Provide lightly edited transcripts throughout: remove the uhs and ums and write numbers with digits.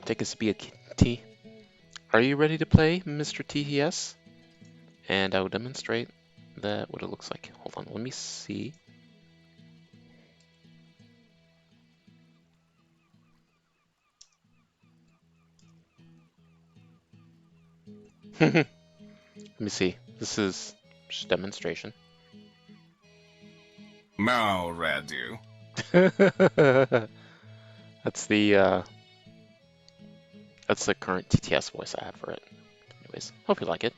Take a sip of tea. Are you ready to play, Mr. TTS? And I will demonstrate that what it looks like. Hold on, let me see. Let me see. This is just a demonstration. Mrowr you. That's the current TTS voice I have for it. Anyways, hope you like it.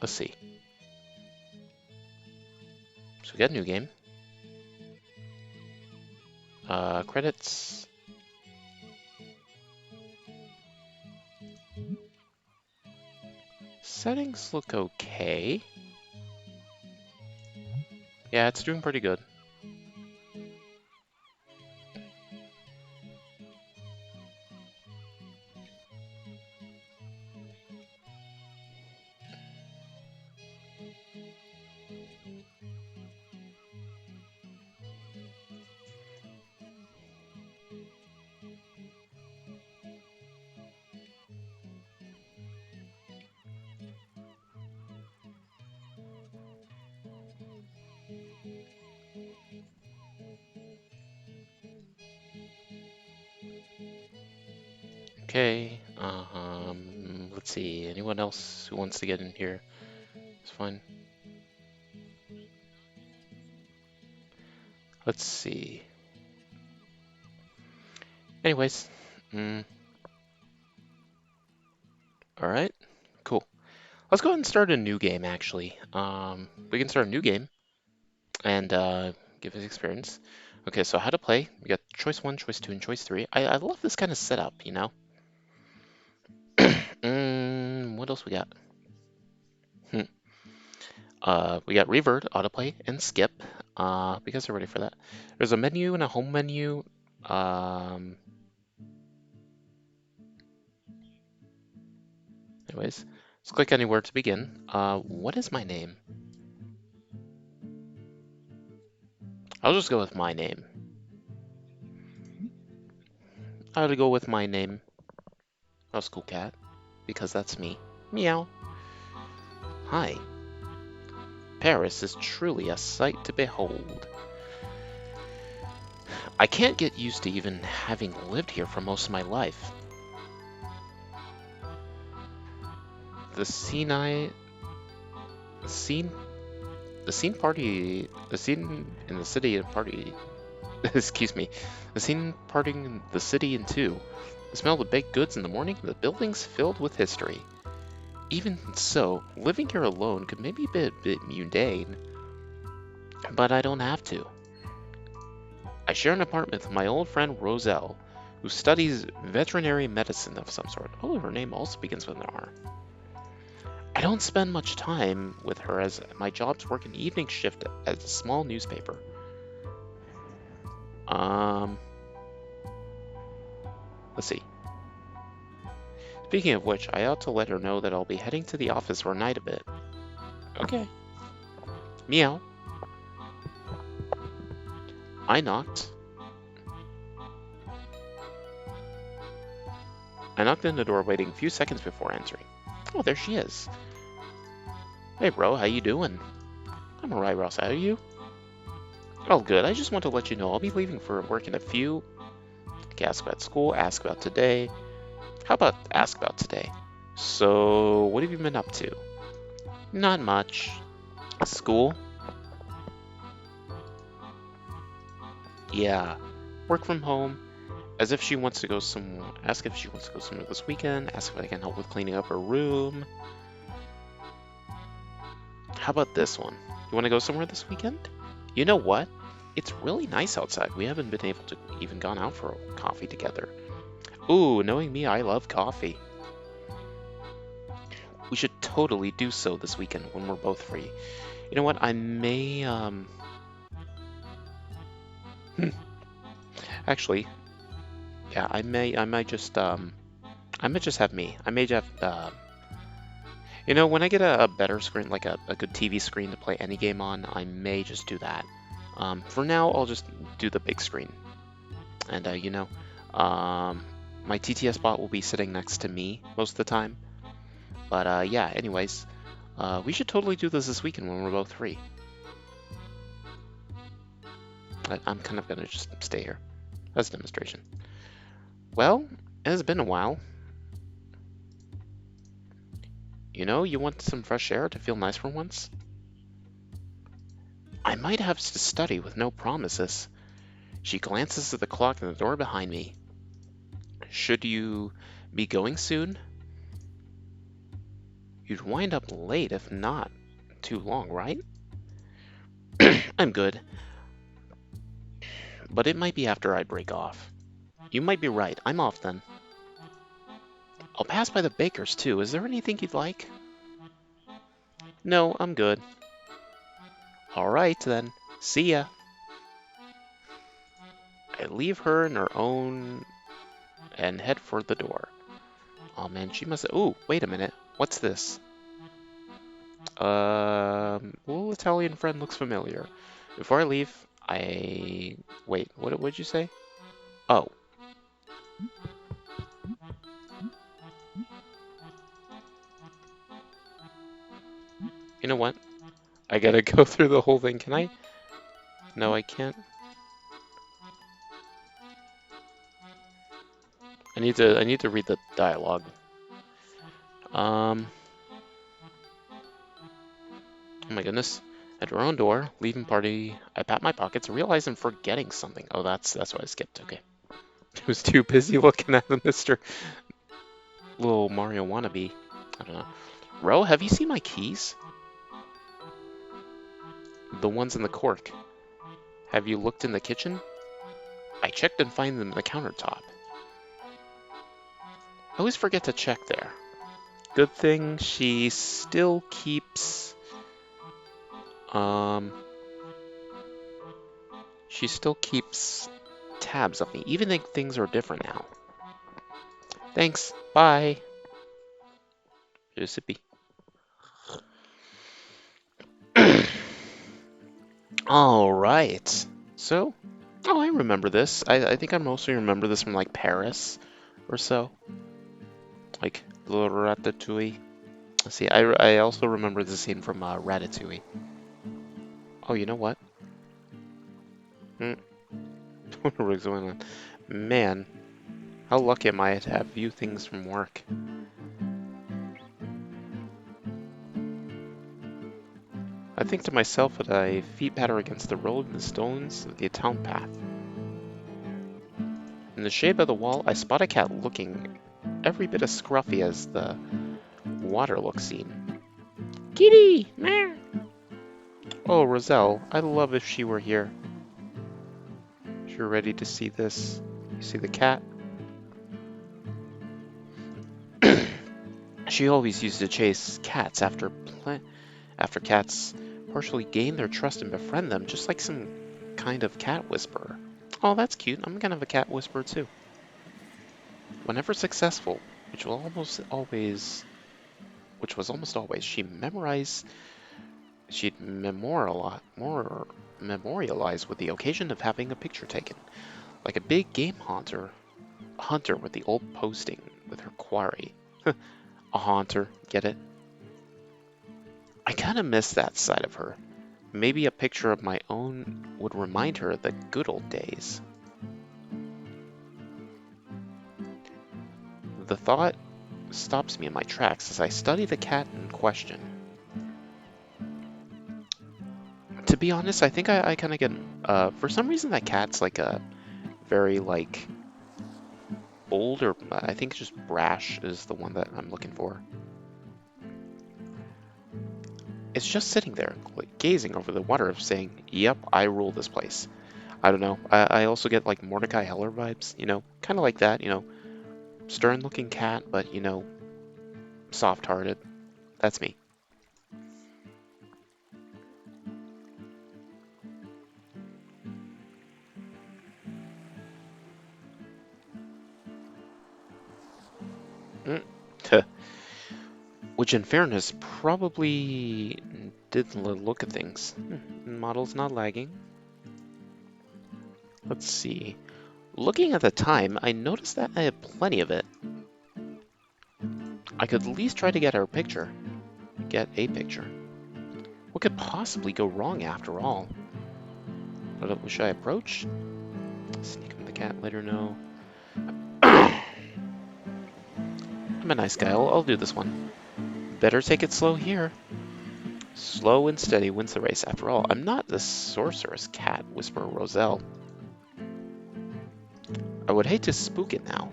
Let's see. So we got a new game. Credits. Settings look okay. Yeah, it's doing pretty good. Okay, let's see. Anyone else who wants to get in here? It's fine. Let's see. Anyways, alright, cool. Let's go ahead and start a new game, actually. We can start a new game and give us experience. Okay, so how to play. We got choice 1, choice 2, and choice 3. I love this kind of setup, you know? What else we got? We got revert, autoplay, and skip. You guys are ready for that. There's a menu and a home menu. Anyways, let's click anywhere to begin. What is my name? I'll just go with my name. I'll go with my name. Oh, Coolcat, because that's me. Meow. Hi. Paris is truly a sight to behold. I can't get used to even having lived here for most of my life. The scene in the city and party, excuse me, the scene parting the city in two. The smell of baked goods in the morning, the buildings filled with history. Even so, living here alone could maybe be a bit mundane, but I don't have to. I share an apartment with my old friend Roselle, who studies veterinary medicine of some sort. Oh, her name also begins with an R. I don't spend much time with her as my job's work an evening shift at a small newspaper. Let's see. Speaking of which, I ought to let her know that I'll be heading to the office for a night a bit. Okay. Meow. I knocked. I knocked on the door, waiting a few seconds before entering. Oh, there she is. Hey, bro, how you doing? I'm alright, Ross. How are you? Oh, good. I just want to let you know I'll be leaving for work in a few. Okay, ask about school, ask about today. How about ask about today? So, what have you been up to? Not much. School? Yeah. Work from home. As if she wants to go somewhere. Ask if she wants to go somewhere this weekend. Ask if I can help with cleaning up her room. How about this one? You want to go somewhere this weekend? You know what? It's really nice outside. We haven't been able to even gone out for coffee together. Ooh, knowing me, I love coffee. We should totally do so this weekend when we're both free. You know what? I may, Actually, yeah, I might just have me. I may just, you know, when I get a better screen, like a good TV screen to play any game on, I may just do that. For now, I'll just do the big screen. And, my TTS bot will be sitting next to me most of the time. But, yeah, anyways, we should totally do this weekend when we're both free. I'm kind of going to just stay here as a demonstration. Well, it has been a while. You want some fresh air to feel nice for once? I might have to study with no promises. She glances at the clock in the door behind me. Should you be going soon? You'd wind up late if not too long, right? I'm good, but it might be after I break off. You might be right. I'm off then. I'll pass by the baker's too. Is there anything you'd like? No, I'm good. All right then. See ya. I leave her in her own and head for the door. Oh man, she must. Ooh, wait a minute. What's this? Little Italian friend looks familiar. Before I leave, wait. What would you say? Oh. You know what? I gotta go through the whole thing. Can I? No, I can't. I need to read the dialogue. Oh my goodness. At her own door, leaving party, I pat my pockets, realize I'm forgetting something. Oh, that's why I skipped. Okay. I was too busy looking at the Mr. Little Mario wannabe. I don't know. Ro, have you seen my keys? The ones in the cork. Have you looked in the kitchen? I checked and find them in the countertop. I always forget to check there. Good thing she still keeps... She still keeps tabs of me, even if things are different now. Thanks. Bye. Here's a sippy. All right. So, I remember this. I think I mostly remember this from like Paris or so. Like Le Ratatouille. Let's see, I also remember the scene from Ratatouille. Oh, you know what? What was going on? Man, how lucky am I to have few things from work? I think to myself as I feet patter against the rolling stones of the town path. In the shade by the wall, I spot a cat looking every bit as scruffy as the waterlook scene. Kitty! Meow. Oh, Roselle, I'd love if she were here. You're ready to see this. You see the cat? She always used to chase cats after cats partially gain their trust and befriend them, just like some kind of cat whisperer. Oh, that's cute. I'm kind of a cat whisperer too. Whenever successful, which was almost always, she'd memorialize with the occasion of having a picture taken, like a big game hunter with the old posting with her quarry. A haunter, get it? I kind of miss that side of her. Maybe a picture of my own would remind her of the good old days. The thought stops me in my tracks as I study the cat in question. To be honest, I think I kind of get... for some reason that cat's like a very like old, or I think just brash is the one that I'm looking for. It's just sitting there, like, gazing over the water, saying, "Yep, I rule this place." I don't know. I also get like Mordecai Heller vibes, kind of like that, stern-looking cat, but soft-hearted. That's me. Which, in fairness, probably did look at things. Model's not lagging. Let's see. Looking at the time, I noticed that I had plenty of it. I could at least try to get a picture. What could possibly go wrong after all? What should I approach? Sneak up the cat, let her know. I'm a nice guy, I'll do this one. Better take it slow here. Slow and steady wins the race. After all, I'm not the sorceress cat, whispered Roselle. I would hate to spook it now,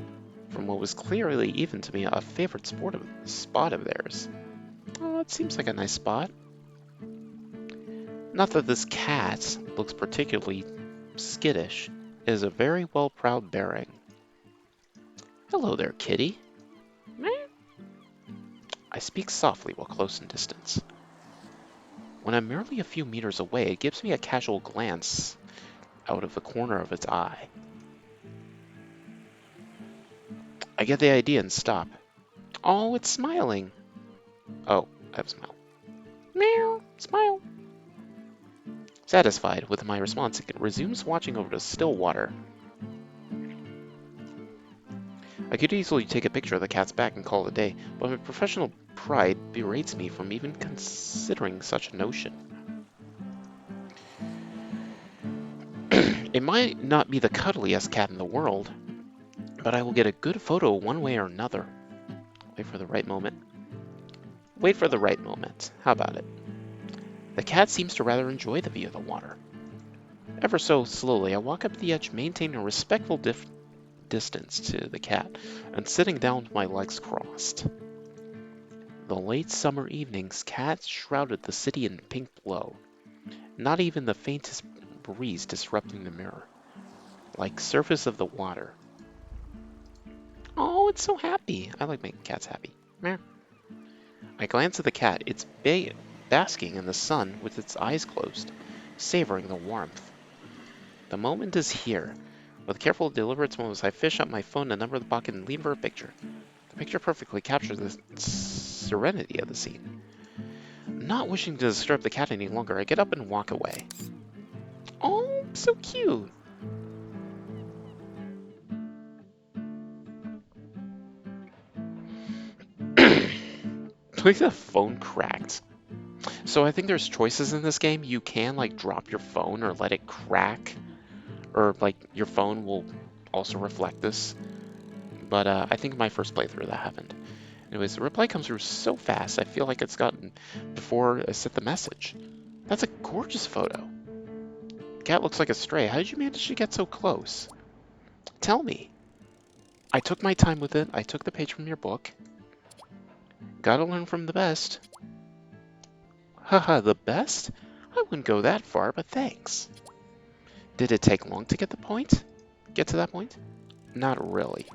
from what was clearly even to me a favorite spot of theirs. Oh, it seems like a nice spot. Not that this cat looks particularly skittish. It is a very well proud bearing. Hello there, kitty. Meh. I speak softly while close in distance. When I'm merely a few meters away, it gives me a casual glance out of the corner of its eye. I get the idea and stop. Oh, it's smiling. Oh, I have a smile. Meow, smile. Satisfied with my response, it resumes watching over the still water. I could easily take a picture of the cat's back and call it a day, but my professional pride berates me from even considering such a notion. It might not be the cuddliest cat in the world, but I will get a good photo one way or another. Wait for the right moment. Wait for the right moment. How about it? The cat seems to rather enjoy the view of the water. Ever so slowly, I walk up the edge, maintaining a respectful distance to the cat, and sitting down with my legs crossed. The late summer evenings, cats shrouded the city in pink glow, not even the faintest breeze disrupting the mirror, like surface of the water. Oh, it's so happy. I like making cats happy. Meh. I glance at the cat. It's basking in the sun with its eyes closed, savoring the warmth. The moment is here. With careful, deliberate moves, I fish up my phone, a number of the pocket, and leave her a picture. The picture perfectly captures the serenity of the scene. Not wishing to disturb the cat any longer, I get up and walk away. Oh, so cute! Like the phone cracked. So I think there's choices in this game. You can like drop your phone or let it crack, or like your phone will also reflect this. But I think in my first playthrough that happened. Anyways, the reply comes through so fast, I feel like it's gotten before I sent the message. That's a gorgeous photo. The cat looks like a stray. How did you manage to get so close? Tell me. I took my time with it. I took the page from your book. Gotta learn from the best. Haha, the best? I wouldn't go that far, but thanks. Did it take long to get to that point? Not really.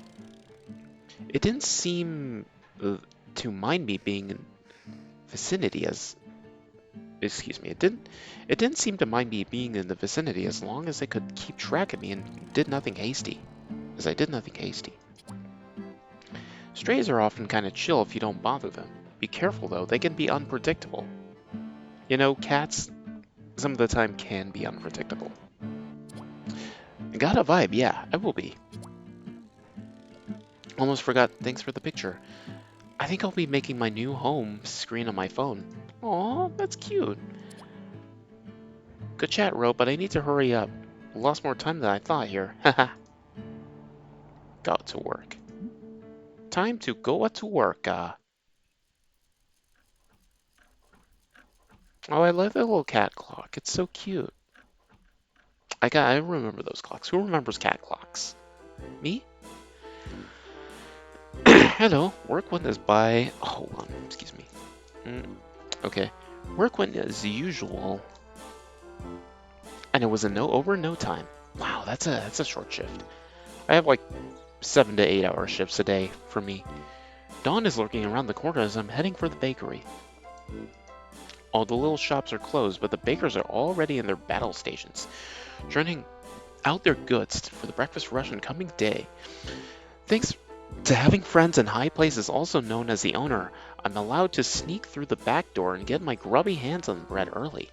It didn't seem to mind me being in vicinity as... Excuse me, it didn't seem to mind me being in the vicinity as long as it could keep track of me and did nothing hasty. As I did nothing hasty. Strays are often kind of chill if you don't bother them. Be careful though, they can be unpredictable. You know, cats, some of the time, can be unpredictable. Got a vibe, yeah, I will be. Almost forgot, thanks for the picture. I think I'll be making my new home screen on my phone. Aw, that's cute. Good chat, Ro, but I need to hurry up. Lost more time than I thought here. Haha. Got to work. Time to go to work, Oh, I love the little cat clock. It's so cute. I remember those clocks. Who remembers cat clocks? Me? Hello. Work went as by... Oh, hold on. Excuse me. Okay. Work went as usual. And it was over in no time. Wow, that's a short shift. I have like 7 to 8 hour shifts a day for me. Dawn is lurking around the corner as I'm heading for the bakery. All the little shops are closed, but the bakers are already in their battle stations, churning out their goods for the breakfast rush and coming day. Thanks to having friends in high places, also known as the owner, I'm allowed to sneak through the back door and get my grubby hands on the bread early.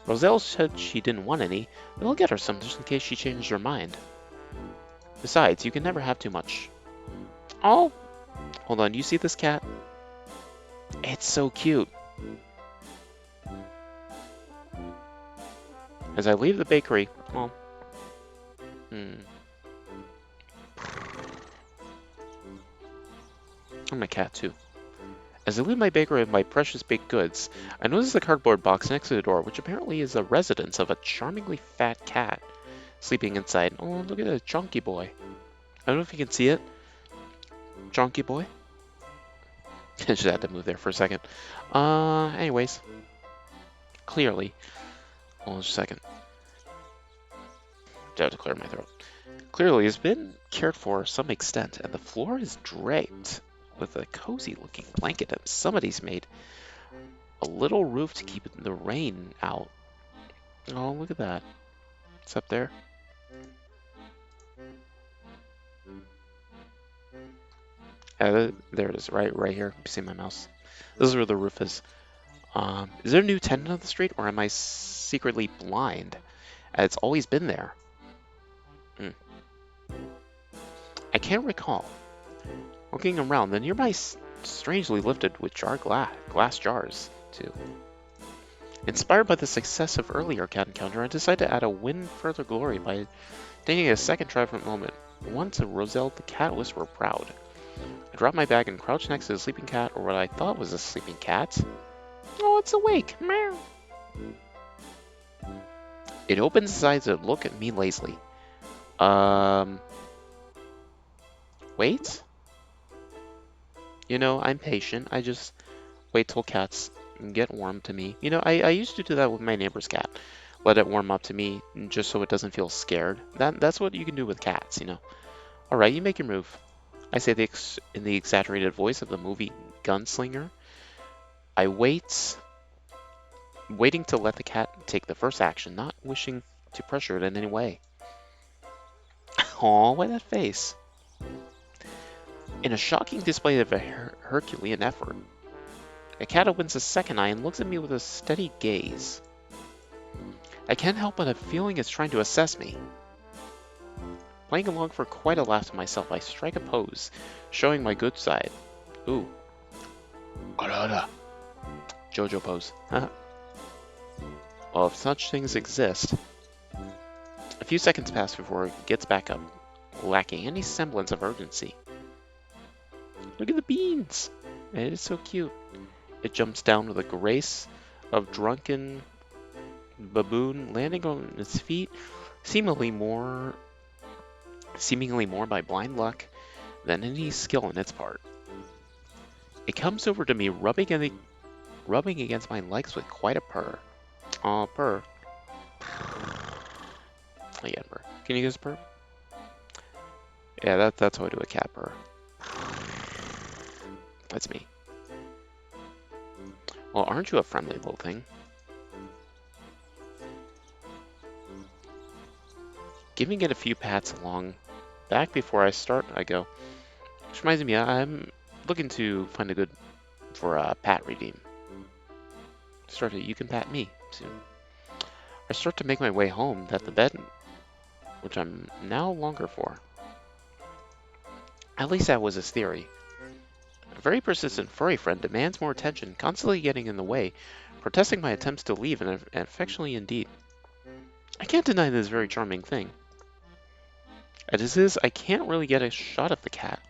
Roselle said she didn't want any, but I'll get her some just in case she changes her mind. Besides, you can never have too much. Oh! Hold on, you see this cat? It's so cute. As I leave the bakery, oh, I'm a cat too. As I leave my bakery with my precious baked goods, I notice the cardboard box next to the door, which apparently is a residence of a charmingly fat cat sleeping inside. Oh, look at that chunky boy. I don't know if you can see it. Chunky boy. I just had to move there for a second. Anyways. Clearly. Hold on just a second. I have to clear my throat. Clearly, it's been cared for to some extent, and the floor is draped with a cozy looking blanket that somebody's made. A little roof to keep the rain out. Oh, look at that. It's up there. There it is, right here. You see my mouse. This is where the roof is. Is there a new tenant on the street, or am I secretly blind? It's always been there. I can't recall. Looking around, the nearby strangely lifted with glass jars, too. Inspired by the success of earlier cat encounter, I decided to add a win further glory by taking a second try for a moment. Once a Roselle the cat whisperer proud. I dropped my bag and crouched next to the sleeping cat, or what I thought was a sleeping cat. Oh, it's awake! Meow. It opens its eyes to look at me lazily. Wait? You know, I'm patient. I just wait till cats get warm to me. You know, I used to do that with my neighbor's cat. Let it warm up to me just so it doesn't feel scared. That's what you can do with cats, you know. Alright, you make your move. I say in the exaggerated voice of the movie Gunslinger. I waiting to let the cat take the first action, not wishing to pressure it in any way. Aw, why that face? In a shocking display of a Herculean effort, a cat opens a second eye and looks at me with a steady gaze. I can't help but have a feeling it's trying to assess me. Playing along for quite a laugh to myself, I strike a pose, showing my good side. Ooh. Ara. Jojo pose. Well, if such things exist. A few seconds pass before it gets back up, lacking any semblance of urgency. Look at the beans! It is so cute. It jumps down with a grace of drunken baboon, landing on its feet, seemingly more by blind luck than any skill on its part. It comes over to me, rubbing against my legs with quite a purr. Aw, purr. Again, purr. Can you guys purr? Yeah, that's how I do a cat purr. That's me. Well, aren't you a friendly little thing? Giving it a few pats along back before I start, I go, which reminds me, I'm looking to find a good for a pat redeem. You can pat me soon. I start to make my way home at the bed, which I'm now longer for. At least that was his theory. A very persistent furry friend demands more attention, constantly getting in the way, protesting my attempts to leave, and affectionately indeed. I can't deny this very charming thing. As it is, I can't really get a shot of the cat.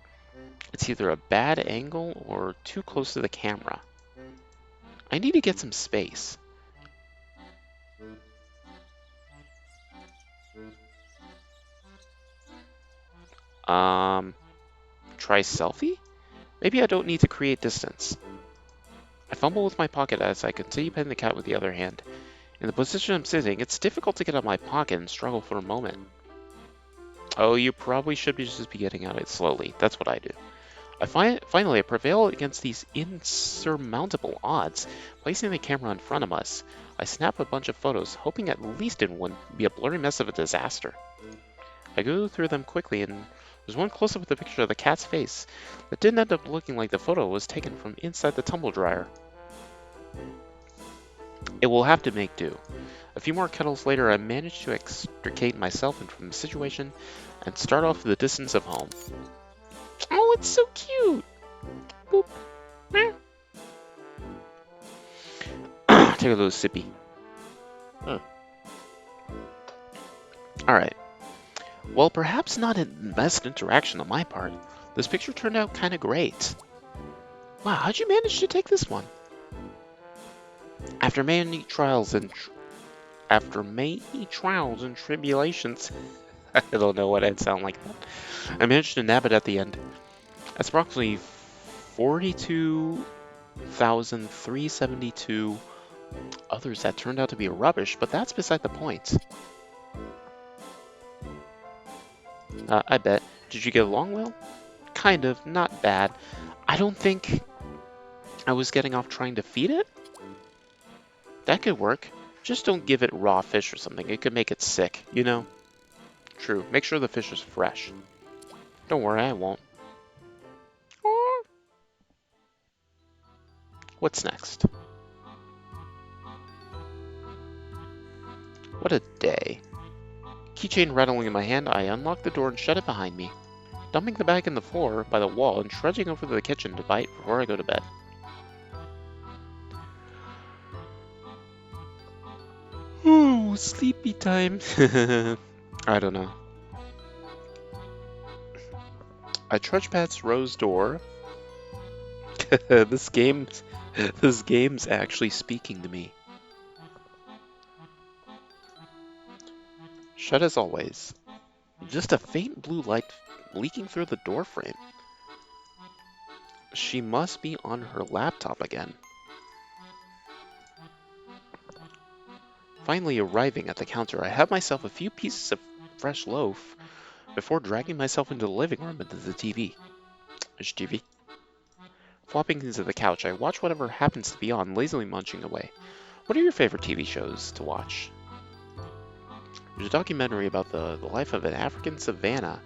It's either a bad angle or too close to the camera. I need to get some space. Try selfie? Maybe I don't need to create distance. I fumble with my pocket as I continue petting the cat with the other hand. In the position I'm sitting, it's difficult to get out of my pocket and struggle for a moment. Oh, you probably should just be getting out of it slowly. That's what I do. Finally, I prevail against these insurmountable odds, placing the camera in front of us. I snap a bunch of photos, hoping at least it wouldn't be a blurry mess of a disaster. I go through them quickly, and there's one close-up with a picture of the cat's face that didn't end up looking like the photo was taken from inside the tumble dryer. It will have to make do. A few more kettles later, I managed to extricate myself from the situation and start off the distance of home. Oh, it's so cute! Boop. Take a little sippy. Alright. Well, perhaps not the best interaction on my part. This picture turned out kind of great. Wow, how'd you manage to take this one? After many trials and tribulations, I don't know what I'd sound like that. I managed to nab it at the end. That's approximately 42,372 others that turned out to be rubbish, but that's beside the point. I bet. Did you get along well? Kind of, not bad. I don't think I was getting off trying to feed it? That could work. Just don't give it raw fish or something. It could make it sick, you know? True. Make sure the fish is fresh. Don't worry, I won't. What's next? What a day. Keychain rattling in my hand, I unlock the door and shut it behind me. Dumping the bag in the floor by the wall and trudging over to the kitchen to bite before I go to bed. Ooh, sleepy time. I don't know. I trudge past Rose's door. This game's actually speaking to me. Shut as always. Just a faint blue light leaking through the door frame. She must be on her laptop again. Finally arriving at the counter, I have myself a few pieces of fresh loaf before dragging myself into the living room and to the TV. Which TV? Flopping into the couch, I watch whatever happens to be on, lazily munching away. What are your favorite TV shows to watch? There's a documentary about the life of an African savannah.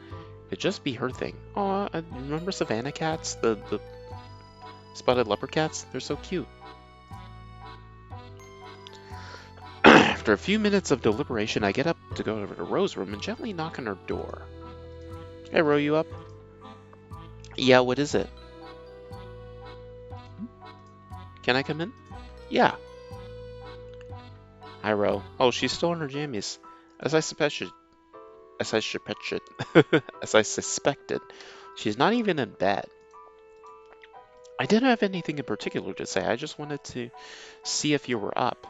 It'd just be her thing. Aw, remember savannah cats? The spotted leopard cats? They're so cute. After a few minutes of deliberation, I get up to go over to Rose's room and gently knock on her door. Hey, Ro, you up? Yeah, what is it? Can I come in? Yeah. Hi, Ro. Oh, she's still in her jammies. As I suspected, she's not even in bed. I didn't have anything in particular to say. I just wanted to see if you were up.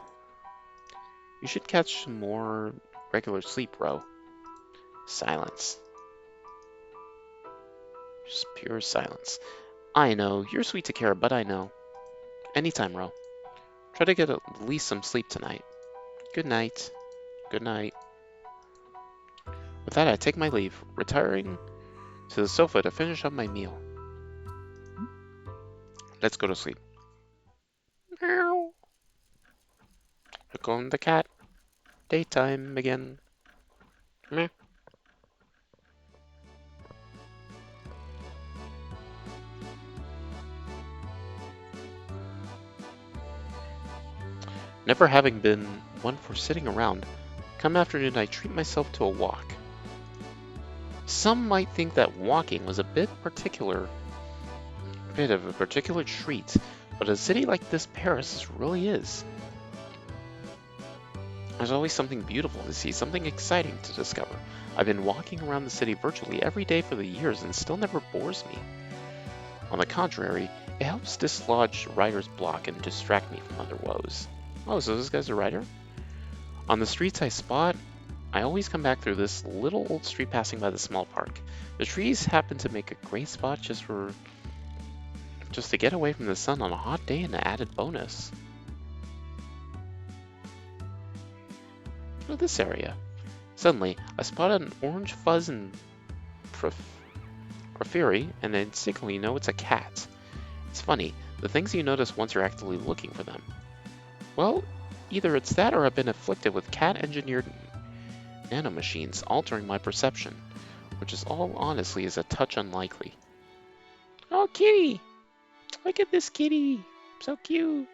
You should catch some more regular sleep, Ro. Silence. Just pure silence. I know, you're sweet to care, but I know. Anytime, Ro. Try to get at least some sleep tonight. Good night. Good night. With that, I take my leave, retiring to the sofa to finish up my meal. Let's go to sleep. Meow. Here comes the cat. Daytime again. Meh. Never having been one for sitting around, come afternoon I treat myself to a walk. Some might think that walking was a bit of a particular treat, but a city like this Paris really is. There's always something beautiful to see, something exciting to discover. I've been walking around the city virtually every day for the years and still never bores me. On the contrary, it helps dislodge writer's block and distract me from other woes. Oh, so this guy's a writer? On the streets I always come back through this little old street passing by the small park. The trees happen to make a great spot just to get away from the sun on a hot day and an added bonus. Look at this area. Suddenly, I spot an orange fuzz and porphyry, and I instinctively know it's a cat. It's funny, the things you notice once you're actively looking for them. Well, either it's that or I've been afflicted with cat-engineered nanomachines altering my perception, which is all honestly is a touch unlikely. Oh, kitty! Look at this kitty! So cute!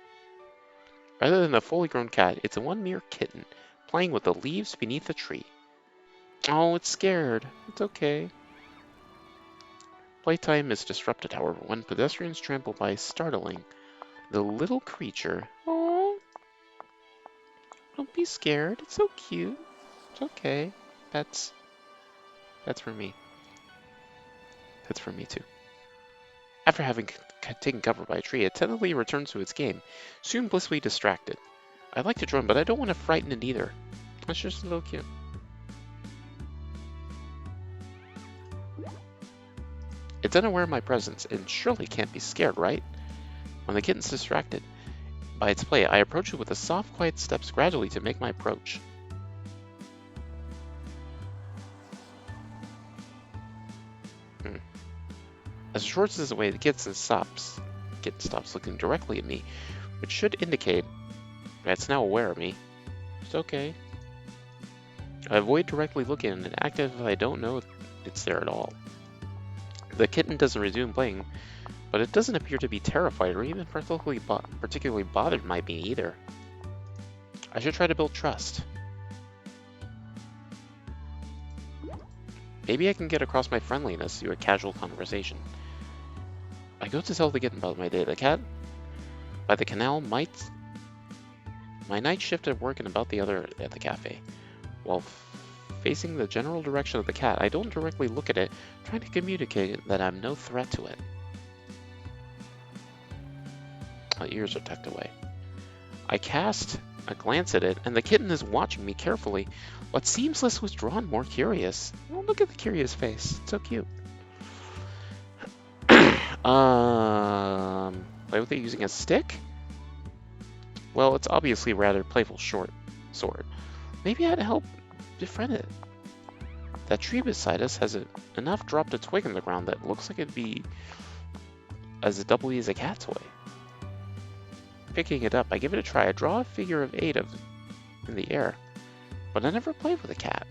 Rather than a fully grown cat, it's a one mere kitten, playing with the leaves beneath the tree. Oh, it's scared. It's okay. Playtime is disrupted, however, when pedestrians trample by, startling the little creature. Oh, don't be scared. It's so cute. It's okay. That's for me. That's for me too. After having taken cover by a tree, it tentatively returns to its game, soon blissfully distracted. I'd like to join, but I don't want to frighten it either. It's just a little cute. It's unaware of my presence, and surely can't be scared, right? When the kitten's distracted by its play, I approach it with the soft, quiet steps gradually to make my approach. As it shortens away, the kitten stops. The kitten stops looking directly at me, which should indicate that it's now aware of me. It's okay. I avoid directly looking and act as if I don't know it's there at all. The kitten doesn't resume playing, but it doesn't appear to be terrified or even particularly bothered by me either. I should try to build trust. Maybe I can get across my friendliness through a casual conversation. I go to tell the kitten about my day. The cat by the canal my night shift at work and about the other at the cafe. While facing the general direction of the cat, I don't directly look at it, trying to communicate that I'm no threat to it. My ears are tucked away. I cast a glance at it, and the kitten is watching me carefully, what seems less withdrawn, more curious. Oh, look at the curious face. It's so cute. Play with it using a stick? Well, it's obviously a rather playful short sword. Maybe I'd help befriend it. That tree beside us has enough dropped a twig on the ground that looks like it'd be as doubly as a cat toy. Picking it up, I give it a try. I draw a figure of 8 in the air, but I never played with a cat.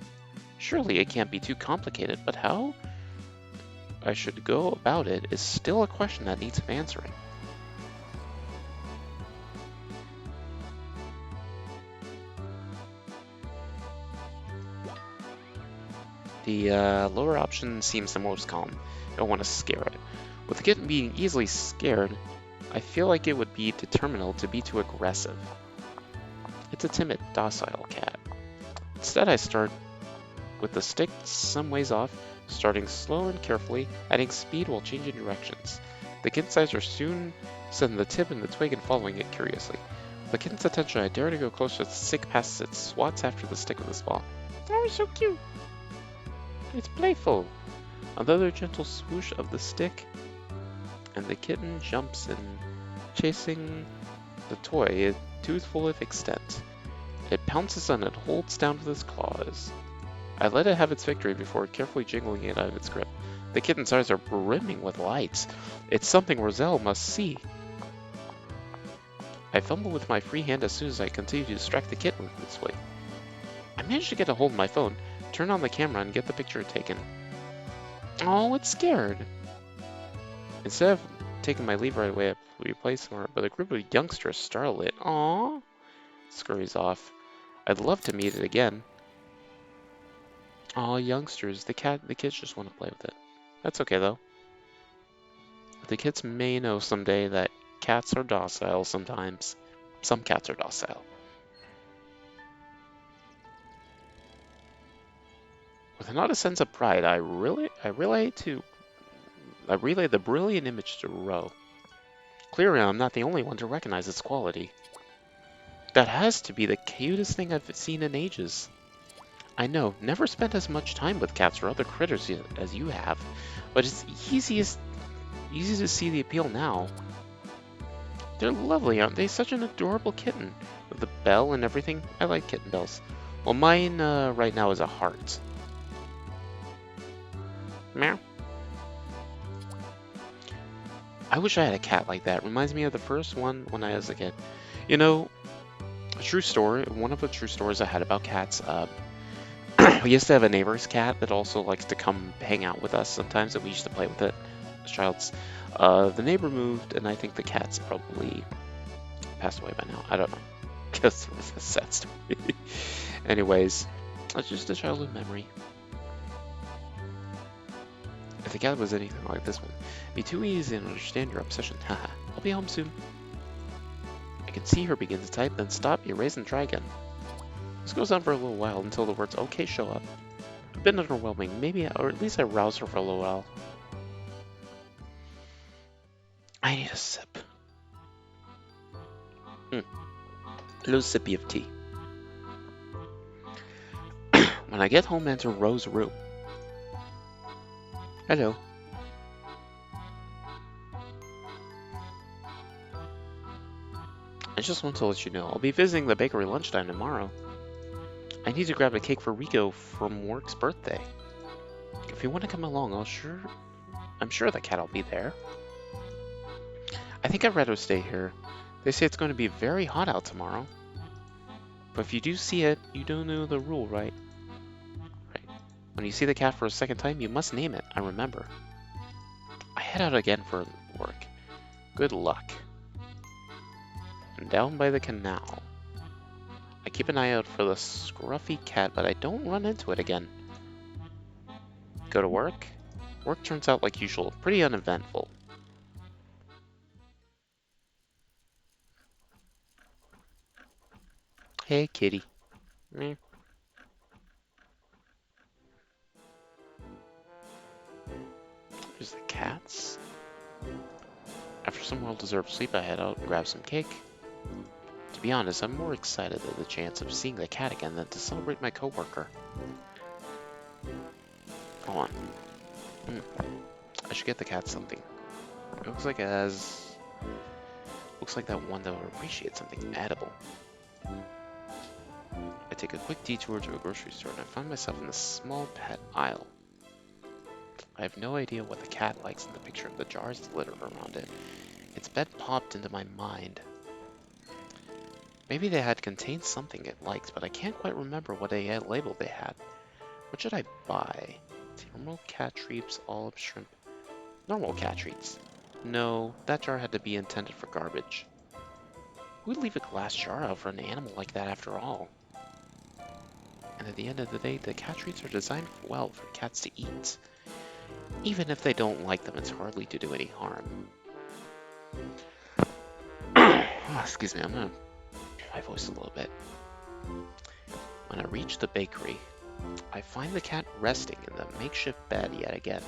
Surely it can't be too complicated, but how I should go about it is still a question that needs answering. The lower option seems the most calm. I don't want to scare it. With the kitten being easily scared, I feel like it would be detrimental to be too aggressive. It's a timid, docile cat. Instead, I start with the stick some ways off, starting slow and carefully, adding speed while changing directions. The kitten's eyes are soon set on the tip and the twig and following it curiously. With the kitten's attention, I dare to go closer as the stick passes it, swats after the stick with its paw. Oh, so cute! It's playful! Another gentle swoosh of the stick, and the kitten jumps in, chasing the toy, a tooth full of extent. It pounces on it, holds down with its claws. I let it have its victory before carefully jingling it out of its grip. The kitten's eyes are brimming with lights. It's something Roselle must see. I fumble with my free hand as soon as I continue to distract the kitten with its way. I manage to get a hold of my phone, turn on the camera, and get the picture taken. Oh, it's scared. Instead of taking my leave right away, I replace Mrowr, but a group of youngsters startle it. Aww. Scurries off. I'd love to meet it again. Aw, youngsters. The kids just want to play with it. That's okay, though. The kids may know someday that cats are docile sometimes. Some cats are docile. With an odd sense of pride, I relay the brilliant image to Mrowr. Clearly, I'm not the only one to recognize its quality. That has to be the cutest thing I've seen in ages. I know, never spent as much time with cats or other critters as you have, but it's easy to see the appeal now. They're lovely, aren't they? Such an adorable kitten. With the bell and everything. I like kitten bells. Well, mine right now is a heart. Meow. I wish I had a cat like that. Reminds me of the first one when I was a kid. You know, a true story, one of the true stories I had about cats, we used to have a neighbor's cat that also likes to come hang out with us sometimes, that we used to play with it as childs. The neighbor moved, and I think the cat's probably passed away by now. I don't know. Guess it was a sad story. Anyways, that's just a childhood memory. If the cat was anything like this one, it'd be too easy to understand your obsession. Haha, I'll be home soon. I can see her begin to type, then stop, erase, and try again. This goes on for a little while until the words okay show up. A bit underwhelming, maybe, or at least I rouse her for a little while. I need a sip. A little sippy of tea. When I get home, enter Rose's room. Hello. I just want to let you know, I'll be visiting the bakery lunchtime tomorrow. I need to grab a cake for Rico from work's birthday. If you want to come along, I'm sure the cat will be there. I think I'd rather stay here. They say it's going to be very hot out tomorrow. But if you do see it, you don't know the rule, right? Right. When you see the cat for a second time, you must name it, I remember. I head out again for work. Good luck. And down by the canal. I keep an eye out for the scruffy cat, but I don't run into it again. Go to work? Work turns out like usual, pretty uneventful. Hey, kitty. Meh. There's the cats. After some well-deserved sleep, I head out and grab some cake. To be honest, I'm more excited at the chance of seeing the cat again than to celebrate my coworker. Hold on. I should get the cat something. It looks like it has... Looks like that one that would appreciate something edible. I take a quick detour to a grocery store and I find myself in the small pet aisle. I have no idea what the cat likes in the picture of the jars littered around it. Its bed popped into my mind. Maybe they had contained something it liked, but I can't quite remember what label they had. What should I buy? Normal cat treats, olive shrimp. Normal cat treats. No, that jar had to be intended for garbage. Who would leave a glass jar out for an animal like that after all? And at the end of the day, the cat treats are designed well for cats to eat. Even if they don't like them, it's hardly to do any harm. Oh, excuse me, I'm gonna hear my voice a little bit. When I reach the bakery, I find the cat resting in the makeshift bed yet again.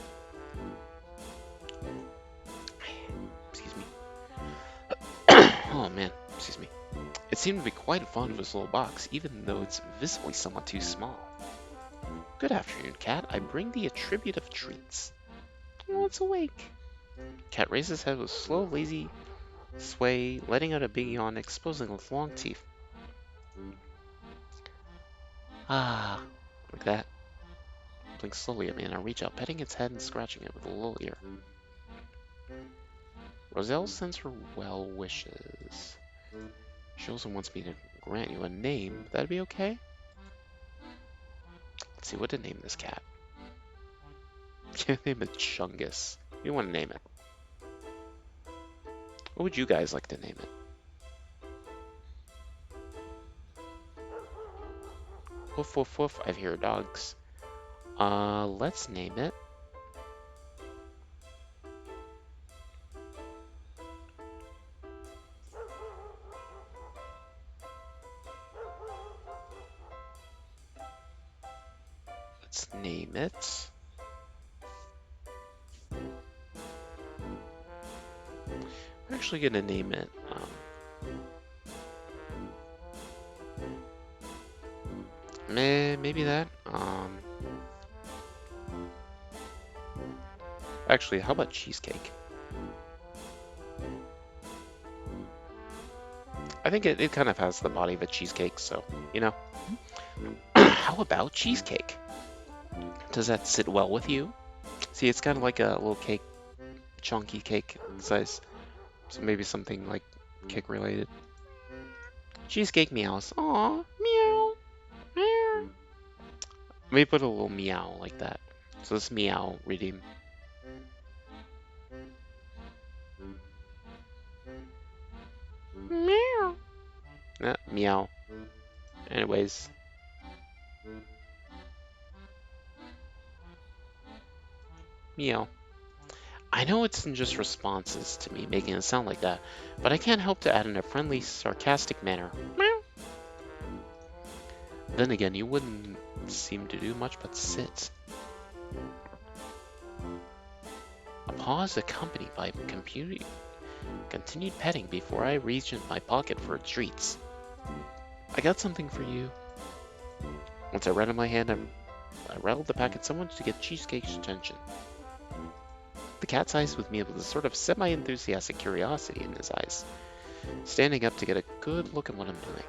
Excuse me. Oh man, excuse me. It seemed to be quite fond of his little box, even though it's visibly somewhat too small. Good afternoon, cat. I bring thee a tribute of treats. Oh, it's awake. Cat raised his head with slow, lazy sway, letting out a big yawn, exposing its long teeth. Ah, like that. Blinks slowly at me, and I reach out, petting its head and scratching it with a little ear. Roselle sends her well wishes. She also wants me to grant you a name. Would that be okay? Let's see what to name this cat. Can't name it Chungus. You want to name it? What would you guys like to name it? Woof woof woof, I hear dogs. Let's name it. Let's name it. I'm actually gonna name it, maybe that, actually, how about cheesecake? I think it kind of has the body of a cheesecake, so, you know. How about cheesecake? Does that sit well with you? See, it's kind of like a little cake, chunky cake size, so maybe something like cake related. Cheesecake meows. Aw, meow, meow. Maybe put a little meow like that. So this meow redeem. Meow. Meow. Anyways. Meow. I know it's in just responses to me making it sound like that, but I can't help to add in a friendly, sarcastic manner. Meow. Then again, you wouldn't seem to do much but sit. A pause accompanied by continued petting before I reached in my pocket for treats. I got something for you. Once I ran in my hand, I rattled the packet somewhat to get Cheesecake's attention. The cat's eyes with me with a sort of semi-enthusiastic curiosity in his eyes, standing up to get a good look at what I'm doing.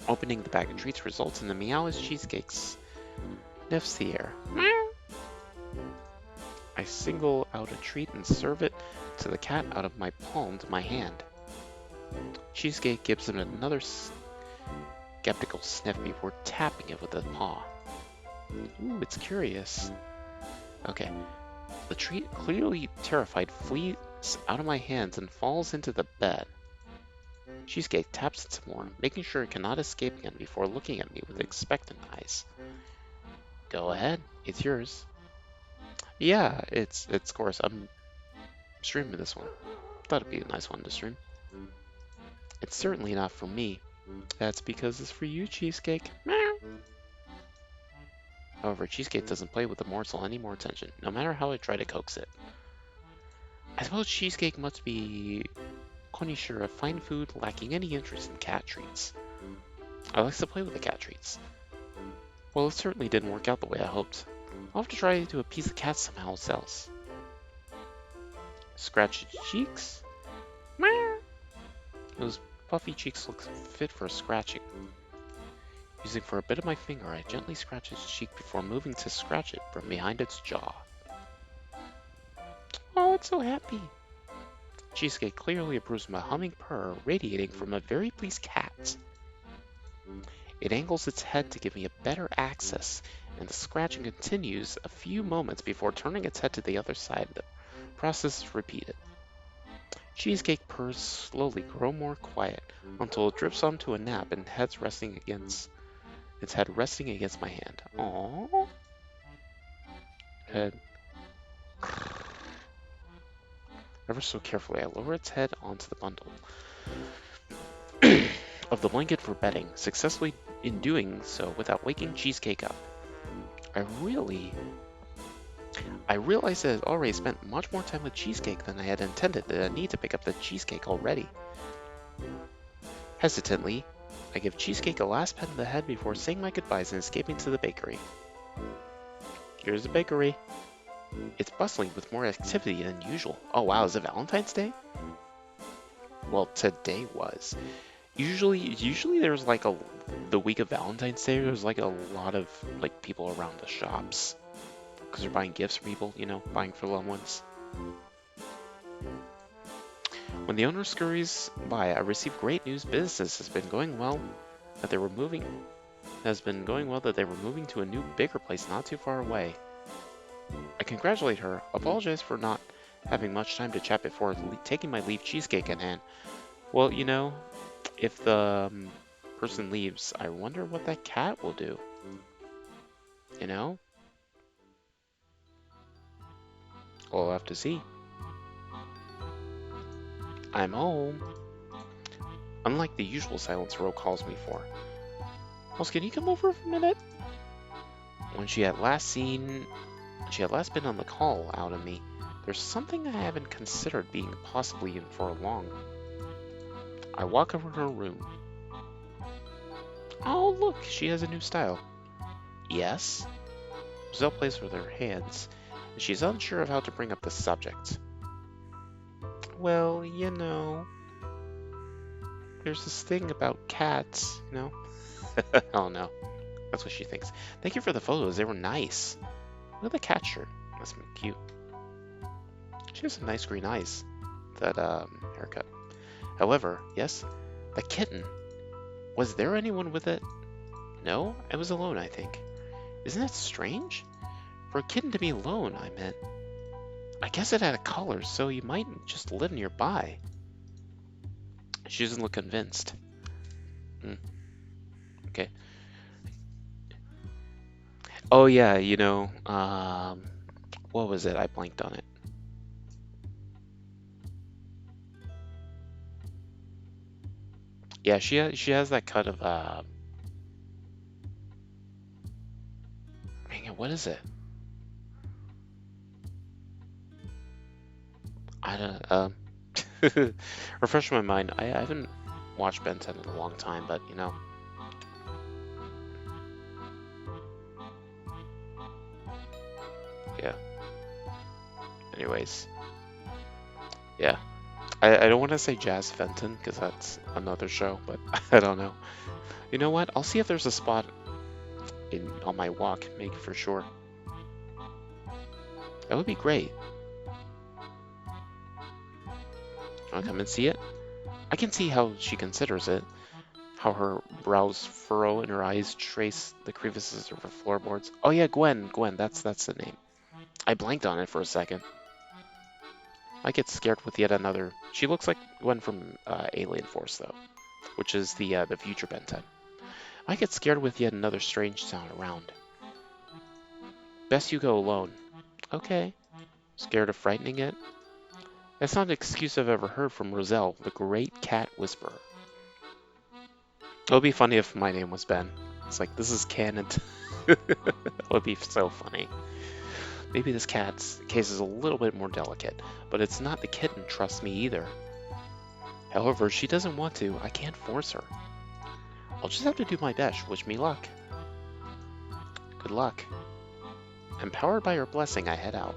Opening the bag of treats results in the meow as Cheesecake's sniffs the air. I single out a treat and serve it to the cat out of my palm to my hand. Cheesecake gives him another skeptical sniff before tapping it with a paw. Ooh, it's curious. Okay. The treat, clearly terrified, flees out of my hands and falls into the bed. Cheesecake taps it some more, making sure it cannot escape again before looking at me with expectant eyes. Go ahead, it's yours. Yeah, it's of course. I'm streaming this one. Thought it'd be a nice one to stream. It's certainly not for me. That's because it's for you, Cheesecake. Meow. However, Cheesecake doesn't play with the morsel any more attention, no matter how I try to coax it. I suppose Cheesecake must be connoisseur of fine food, lacking any interest in cat treats. I like to play with the cat treats. Well, it certainly didn't work out the way I hoped. I'll have to try to appease the cat somehow else. Scratch its cheeks? Meow. Those puffy cheeks look fit for scratching. Using for a bit of my finger, I gently scratch its cheek before moving to scratch it from behind its jaw. Oh, it's so happy. Cheesecake clearly approves of a humming purr radiating from a very pleased cat. It angles its head to give me a better access, and the scratching continues a few moments before turning its head to the other side. The process is repeated. Cheesecake purrs slowly grow more quiet until it drifts onto a nap and its head resting against my hand. Aww. Head. Ever so carefully, I lower its head onto the bundle of the blanket for bedding, successfully in doing so without waking Cheesecake up. I realized that I had already spent much more time with Cheesecake than I had intended, that I need to pick up the Cheesecake already. Hesitantly, I give Cheesecake a last pat on the head before saying my goodbyes and escaping to the bakery. Here's the bakery. It's bustling with more activity than usual. Oh wow, is it Valentine's Day? Well, today was. Usually there's like the week of Valentine's Day, there's like a lot of like people around the shops. Because they're buying gifts for people, you know, buying for loved ones. When the owner scurries by, I receive great news. Business has been going well that they were moving to a new, bigger place not too far away. I congratulate her, apologize for not having much time to chat before taking my leave, Cheesecake in hand. Well, you know, if the person leaves, I wonder what that cat will do. You know? We'll have to see. I'm home. Unlike the usual silence Ro calls me for. House, can you come over for a minute? When she had last been on the call out of me, there's something I haven't considered being possibly in for long. I walk over to her room. Oh, look, she has a new style. Yes? Giselle plays with her hands, and she's unsure of how to bring up the subject. Well, you know, there's this thing about cats, you know? Oh no, that's what she thinks. Thank you for the photos, they were nice. Look at the cat shirt, that's cute. She has some nice green eyes, that haircut. However, yes, the kitten. Was there anyone with it? No, I was alone, I think. Isn't that strange? For a kitten to be alone, I meant. I guess it had a collar, so you might just live nearby. She doesn't look convinced. Mm, okay. Oh yeah, what was it? I blanked on it. Yeah, she has that cut of dang it, what is it? I don't refresh my mind. I haven't watched Ben 10 in a long time, but yeah. Anyways, yeah. I don't want to say Jazz Fenton because that's another show, but I don't know. You know what? I'll see if there's a spot on my walk, make for sure. That would be great. I'll come and see it. I can see how she considers it, how her brows furrow and her eyes trace the crevices of her floorboards. Oh yeah, Gwen, that's the name. I blanked on it for a second. I get scared with yet another. She looks like Gwen from Alien Force though, which is the future Ben 10. I get scared with yet another strange sound around. Best you go alone. Okay. Scared of frightening it? That's not an excuse I've ever heard from Roselle, the great cat whisperer. It would be funny if my name was Ben. It's like, this is canon. It would be so funny. Maybe this cat's case is a little bit more delicate, but it's not the kitten, trust me either. However, she doesn't want to. I can't force her. I'll just have to do my best. Wish me luck. Good luck. Empowered by her blessing, I head out.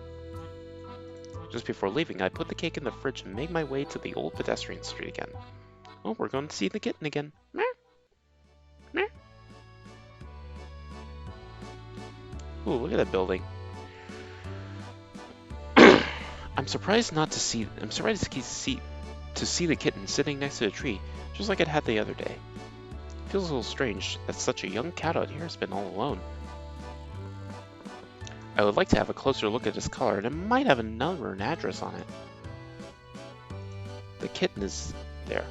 Just before leaving, I put the cake in the fridge and make my way to the old pedestrian street again. Oh, we're going to see the kitten again. Meh. Meh. Ooh, look at that building. I'm surprised to see the kitten sitting next to a tree, just like it had the other day. It feels a little strange that such a young cat out here has been all alone. I would like to have a closer look at its collar, and it might have a number and address on it. The kitten is there.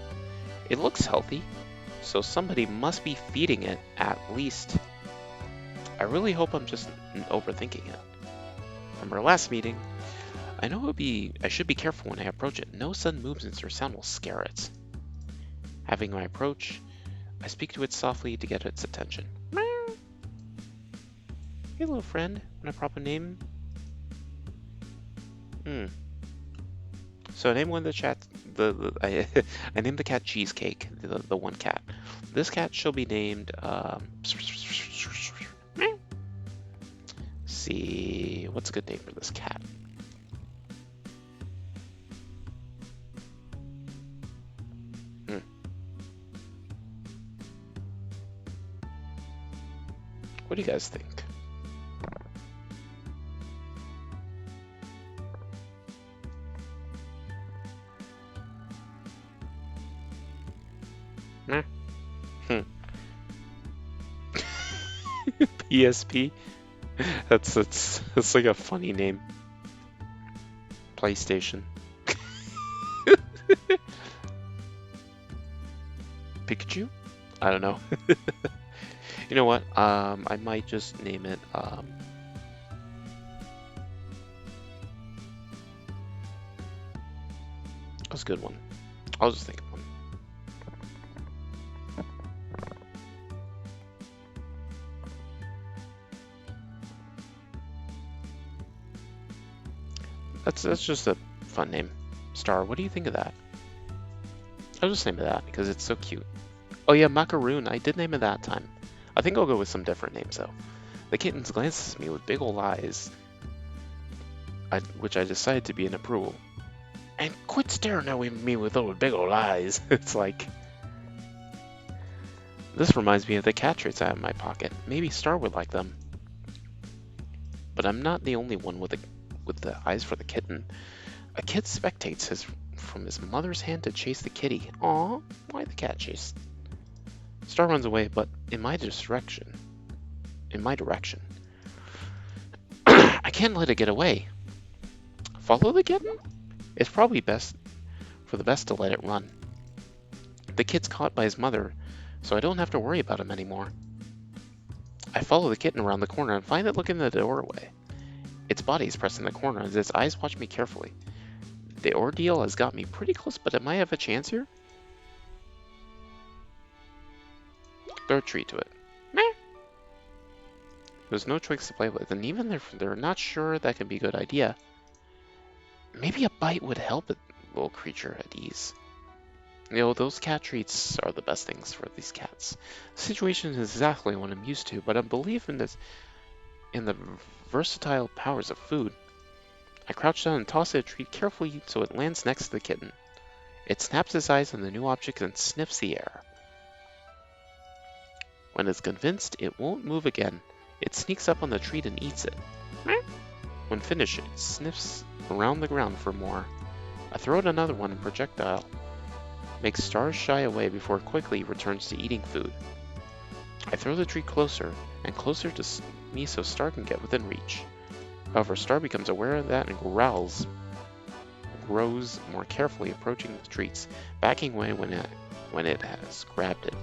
It looks healthy, so somebody must be feeding it at least. I really hope I'm just overthinking it. From our last meeting, I know I should be careful when I approach it. No sudden movements or sound will scare it. Having my approach, I speak to it softly to get its attention. Meow. Hey, little friend, want a proper name? So I named one of the chats. I named the cat Cheesecake, the one cat. This cat shall be named. See, what's a good name for this cat? What do you guys think? PSP? That's like a funny name. PlayStation. Pikachu? I don't know. You know what? I might just name it. That's a good one. I'll just think of one. That's just a fun name. Star, what do you think of that? I'll just name it that because it's so cute. Oh yeah, Macaroon. I did name it that time. I think I'll go with some different names though. The kitten glances at me with big old eyes, which I decided to be in approval. And quit staring at me with those big old eyes. It's like... This reminds me of the cat treats I have in my pocket. Maybe Star would like them. But I'm not the only one with the eyes for the kitten. A kid spectates from his mother's hand to chase the kitty. Aw, why the cat chase? Star runs away, but in my direction. I can't let it get away. Follow the kitten? It's probably best to let it run. The kid's caught by his mother, so I don't have to worry about him anymore. I follow the kitten around the corner and find it looking in the doorway. Its body is pressed in the corner as its eyes watch me carefully. The ordeal has got me pretty close, but am I have a chance here? Throw a treat to it. Meh. There's no twigs to play with, and even if they're not sure that can be a good idea, maybe a bite would help a little creature at ease. You know, those cat treats are the best things for these cats. The situation is exactly what I'm used to, but I believe in the versatile powers of food. I crouch down and toss it a treat carefully so it lands next to the kitten. It snaps its eyes on the new object and sniffs the air. When it's convinced it won't move again, it sneaks up on the treat and eats it. When finished, it sniffs around the ground for more. I throw it another one and projectile. Makes Star shy away before it quickly returns to eating food. I throw the treat closer and closer to me so Star can get within reach. However, Star becomes aware of that and grows more carefully, approaching the treats, backing away when it has grabbed it.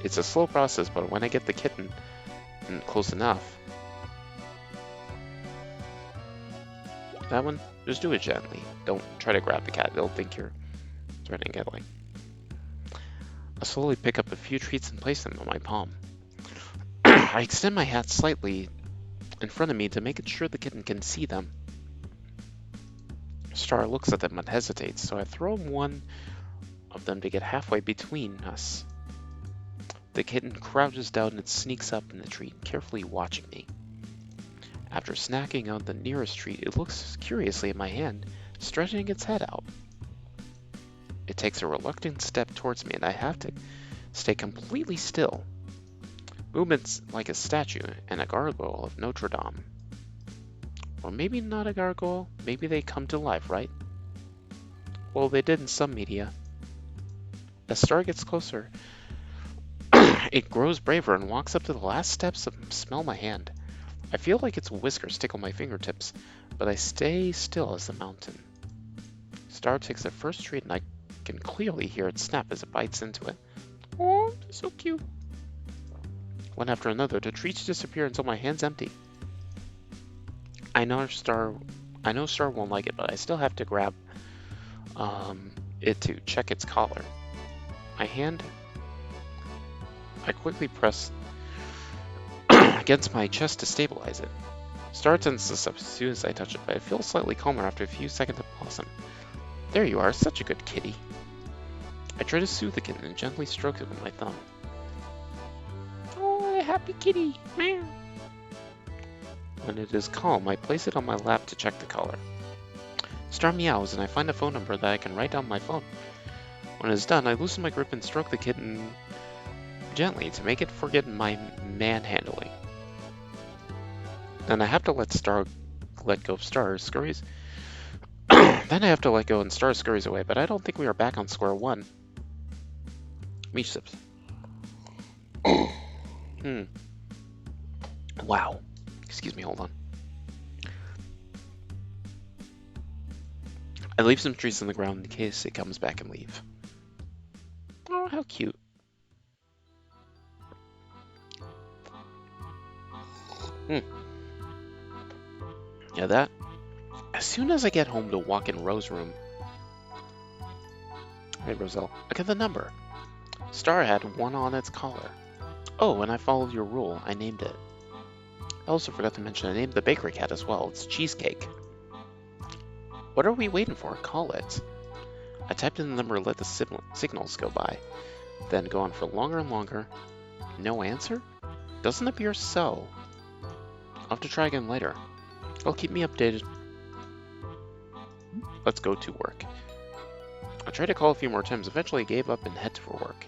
It's a slow process, but when I get the kitten close enough, that one, just do it gently. Don't try to grab the cat. They'll think you're threatening it. I slowly pick up a few treats and place them on my palm. I extend my hat slightly in front of me to make sure the kitten can see them. Star looks at them and hesitates, so I throw one of them to get halfway between us. The kitten crouches down and sneaks up in the treat, carefully watching me. After snacking on the nearest treat, it looks curiously at my hand, stretching its head out. It takes a reluctant step towards me, and I have to stay completely still. Movements like a statue and a gargoyle of Notre Dame. Or maybe not a gargoyle, maybe they come to life, right? Well, they did in some media. As Star gets closer, it grows braver and walks up to the last steps and smell my hand. I feel like its whiskers tickle my fingertips, but I stay still as the mountain. Star takes the first treat and I can clearly hear it snap as it bites into it. Oh, so cute. One after another, the treats disappear until my hand's empty. I know Star won't like it, but I still have to grab it to check its collar. I quickly press against my chest to stabilize it. Star tends to stop as soon as I touch it, but it feels slightly calmer after a few seconds of blossom. There you are, such a good kitty. I try to soothe the kitten and gently stroke it with my thumb. Oh, a happy kitty, meow. When it is calm, I place it on my lap to check the collar. Star meows and I find a phone number that I can write down my phone. When it is done, I loosen my grip and stroke the kitten gently to make it forget my manhandling. Then I have to let go of Star scurries. Then I have to let go and Star scurries away, but I don't think we are back on square one. Meech sips. Wow. Excuse me, hold on. I leave some treats on the ground in case it comes back and leave. Oh, how cute. Yeah, that. As soon as I get home to walk in Rose's room. Hey, Roselle, look at the number. Star had one on its collar. Oh, and I followed your rule. I named it. I also forgot to mention I named the bakery cat as well. It's Cheesecake. What are we waiting for? Call it. I typed in the number and let the signals go by. Then go on for longer and longer. No answer? Doesn't appear so. I'll have to try again later. Well, keep me updated. Let's go to work. I tried to call a few more times, eventually gave up and head for work.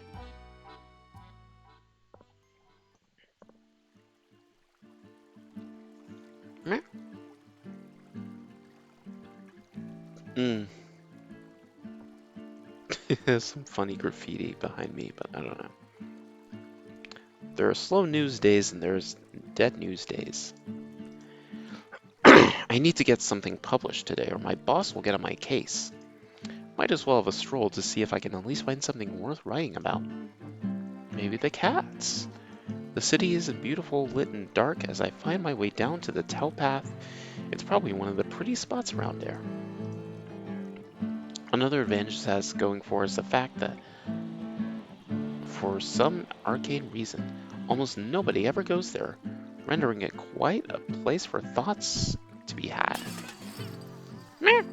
There's some funny graffiti behind me, but I don't know. There are slow news days and there's dead news days. I need to get something published today or my boss will get on my case. Might as well have a stroll to see if I can at least find something worth writing about. Maybe the cats. The city isn't beautiful, lit and dark as I find my way down to the Tau path. It's probably one of the pretty spots around there. Another advantage it has going for is the fact that, for some arcane reason, almost nobody ever goes there, rendering it quite a place for thoughts to be had. Meh.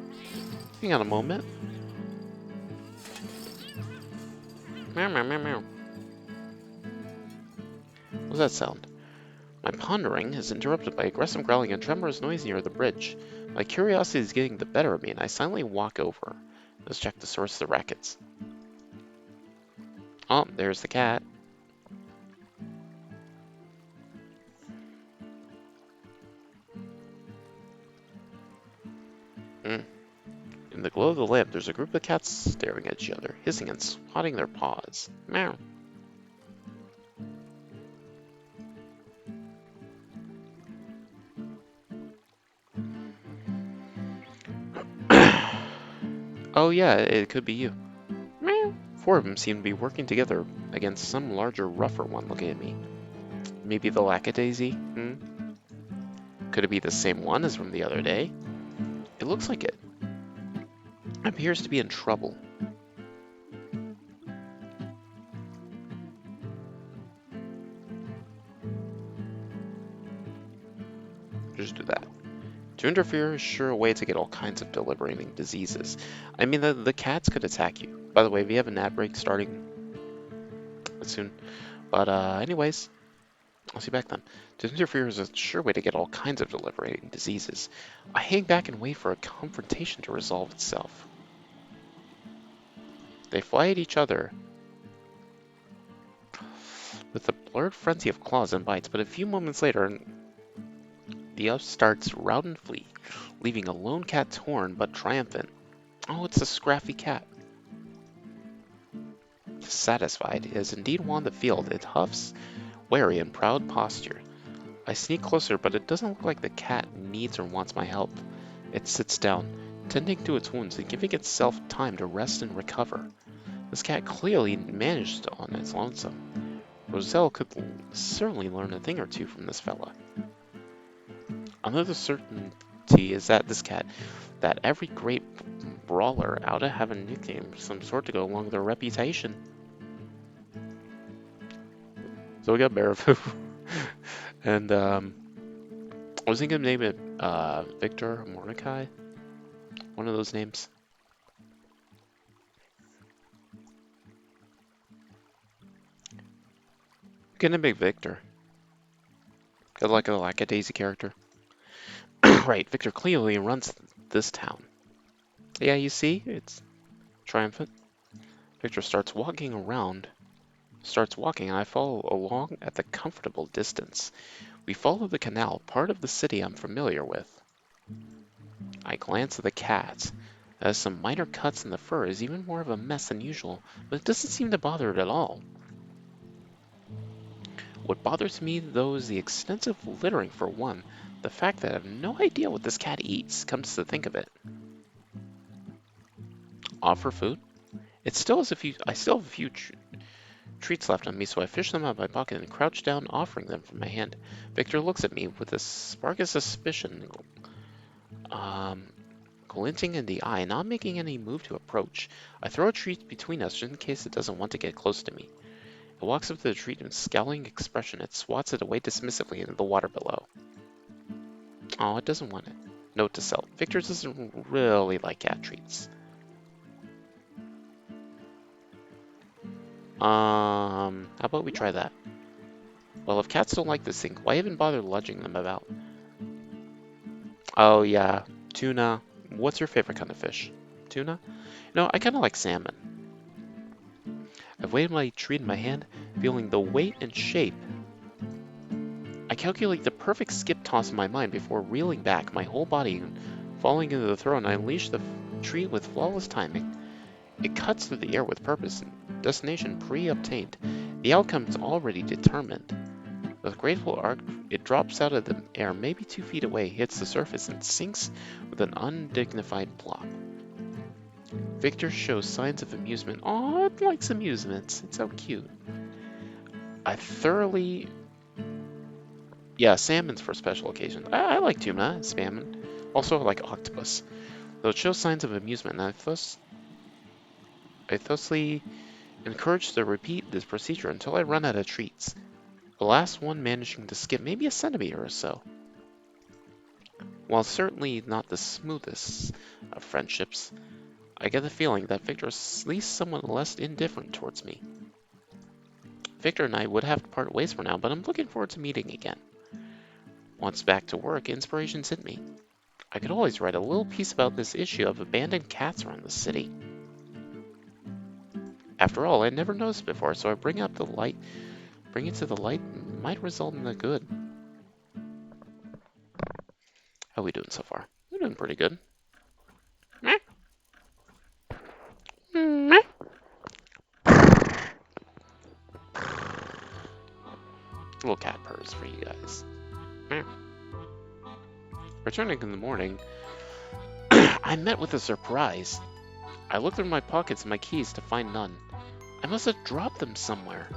Hang on a moment. Meow, meow, meow, meow. What's that sound? My pondering is interrupted by aggressive growling and tremorous noise near the bridge. My curiosity is getting the better of me, and I silently walk over. Let's check the source of the rackets. Oh, there's the cat. In the glow of the lamp, there's a group of cats staring at each other, hissing and swatting their paws. Meow. Oh yeah, it could be you. Meow. Four of them seem to be working together against some larger, rougher one looking at me. Maybe the lackadaisy? Could it be the same one as from the other day? It looks like it. Appears to be in trouble. Just do that. To interfere is sure a way to get all kinds of deliberating diseases. I mean, the cats could attack you. By the way, we have an ad break starting soon. But anyways, I'll see you back then. To interfere is a sure way to get all kinds of deliberating diseases. I hang back and wait for a confrontation to resolve itself. They fly at each other with a blurred frenzy of claws and bites, but a few moments later, the upstarts rout and flee, leaving a lone cat torn but triumphant. Oh, it's a scraffy cat. Satisfied, it has indeed won the field. It huffs, wary and proud posture. I sneak closer, but it doesn't look like the cat needs or wants my help. It sits down, tending to its wounds and giving itself time to rest and recover. This cat clearly managed on its lonesome. Roselle could certainly learn a thing or two from this fella. Another certainty is that this cat, that every great brawler ought to have a nickname of some sort to go along with their reputation. So we got Baraboo. And I was thinking of name it Victor Mordecai. One of those names. Gonna be Victor. Got like a lackadaisy character. Right, Victor clearly runs this town. Yeah, you see? It's triumphant. Victor starts walking, and I follow along at the comfortable distance. We follow the canal, part of the city I'm familiar with. I glance at the cat. It has some minor cuts and the fur is even more of a mess than usual, but it doesn't seem to bother it at all. What bothers me, though, is the extensive littering for one. The fact that I have no idea what this cat eats, comes to think of it. Offer food? I still have a few treats left on me, so I fish them out of my pocket and crouch down, offering them from my hand. Victor looks at me with a spark of suspicion, glinting in the eye, not making any move to approach. I throw a treat between us just in case it doesn't want to get close to me. It walks up to the treat with a scowling expression. It swats it away dismissively into the water below. Oh, it doesn't want it. Note to self. Victor doesn't really like cat treats. How about we try that? Well, if cats don't like this thing, why even bother lunging them about? Oh yeah, tuna. What's your favorite kind of fish? Tuna? No, I kind of like salmon. I've weighed my treat in my hand, feeling the weight and shape. I calculate the perfect skip toss in my mind before reeling back, my whole body falling into the throw, and I unleash the treat with flawless timing. It cuts through the air with purpose, destination pre-obtained. The outcome is already determined. With a graceful arc, it drops out of the air maybe 2 feet away, hits the surface, and sinks with an undignified plop. Victor shows signs of amusement. Aw, it likes amusements. It's so cute. I thoroughly... Yeah, salmon's for special occasions. I like tuna and salmon. Also, I like octopus. Though it shows signs of amusement, and I thusly encouraged to repeat this procedure until I run out of treats. The last one managing to skip maybe a centimeter or so. While certainly not the smoothest of friendships, I get the feeling that Victor is at least somewhat less indifferent towards me. Victor and I would have to part ways for now, but I'm looking forward to meeting again. Once back to work, inspiration hit me. I could always write a little piece about this issue of abandoned cats around the city. After all, I never noticed before, so I bring it to the light might result in the good. How are we doing so far? We're doing pretty good. Little cat purrs for you guys. Returning in the morning, I met with a surprise. I looked through my pockets and my keys to find none. I must have dropped them somewhere.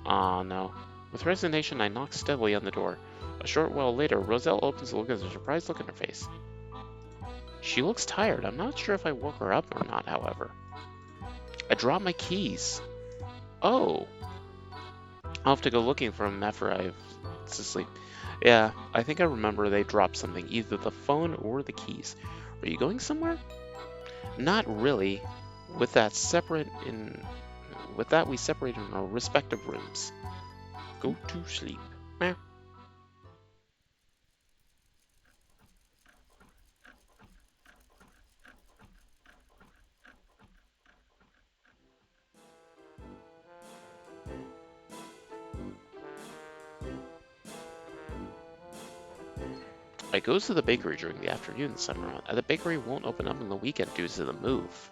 Ah, no. With resignation, I knocked steadily on the door. A short while later, Roselle opens to look at a surprised look in her face. She looks tired. I'm not sure if I woke her up or not, however. I dropped my keys. Oh. I'll have to go looking for them after I've asleep. Yeah, I think I remember they dropped something, either the phone or the keys. Are you going somewhere? Not really. With that we separate in our respective rooms. Go to sleep. Meow. I goes to the bakery during the afternoon this time around, and the bakery won't open up on the weekend due to the move.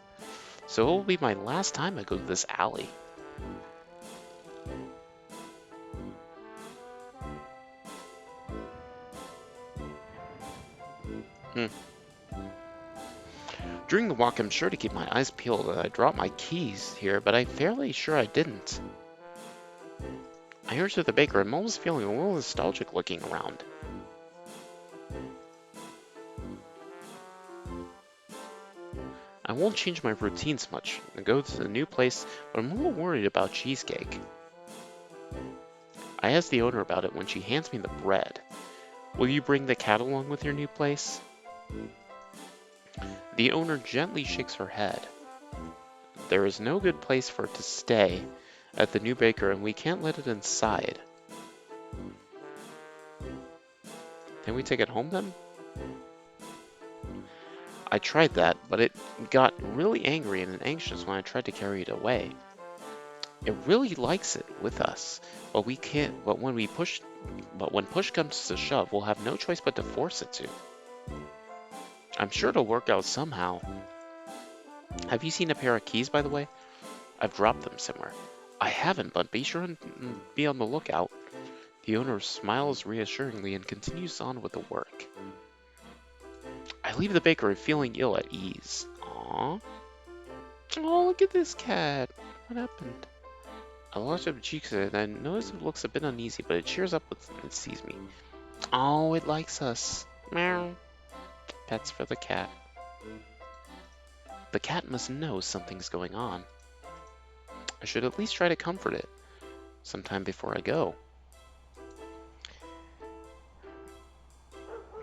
So it will be my last time I go to this alley. During the walk, I'm sure to keep my eyes peeled that I dropped my keys here, but I'm fairly sure I didn't. I hurry to the baker. I'm almost feeling a little nostalgic looking around. I won't change my routines much and go to the new place, but I'm a little worried about cheesecake. I ask the owner about it when she hands me the bread. Will you bring the cat along with your new place? The owner gently shakes her head. There is no good place for it to stay at the new baker, and we can't let it inside. Can we take it home then? I tried that, but it got really angry and anxious when I tried to carry it away. It really likes it with us, but we can't. But when push comes to shove, we'll have no choice but to force it to. I'm sure it'll work out somehow. Have you seen a pair of keys, by the way? I've dropped them somewhere. I haven't, but be sure and be on the lookout. The owner smiles reassuringly and continues on with the work. I leave the bakery feeling ill at ease. Aww. Oh, look at this cat. What happened? I watch up cheeks and I notice it looks a bit uneasy, but it cheers up when it sees me. Oh, it likes us. Meow. Pets for the cat. The cat must know something's going on. I should at least try to comfort it sometime before I go.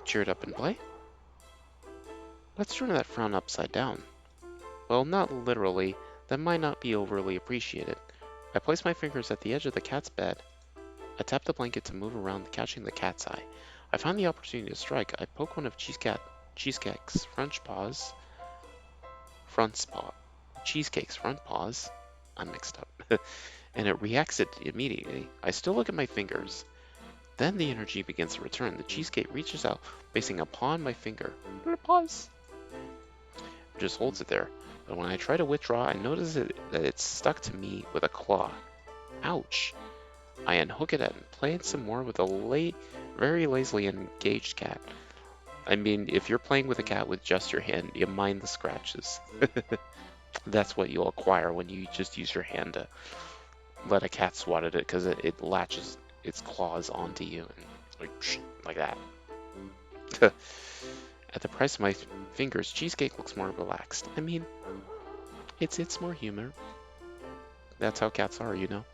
Cheer it up and play? Let's turn that frown upside down. Well, not literally. That might not be overly appreciated. I place my fingers at the edge of the cat's bed. I tap the blanket to move around, catching the cat's eye. I find the opportunity to strike. I poke one of Cheesecake's front paws. Cheesecake's front paws. I'm mixed up. And it reacts it immediately. I still look at my fingers. Then the energy begins to return. The cheesecake reaches out, placing a paw on my finger. Pause. It just holds it there. But when I try to withdraw, I notice that it's stuck to me with a claw. Ouch. I unhook it and play it some more with a very lazily engaged cat. I mean, if you're playing with a cat with just your hand, you mind the scratches. That's what you'll acquire when you just use your hand to let a cat swat at it, because it latches its claws onto you and like that. At the price of my fingers, Cheesecake looks more relaxed. I mean, it's more humor. That's how cats are, you know.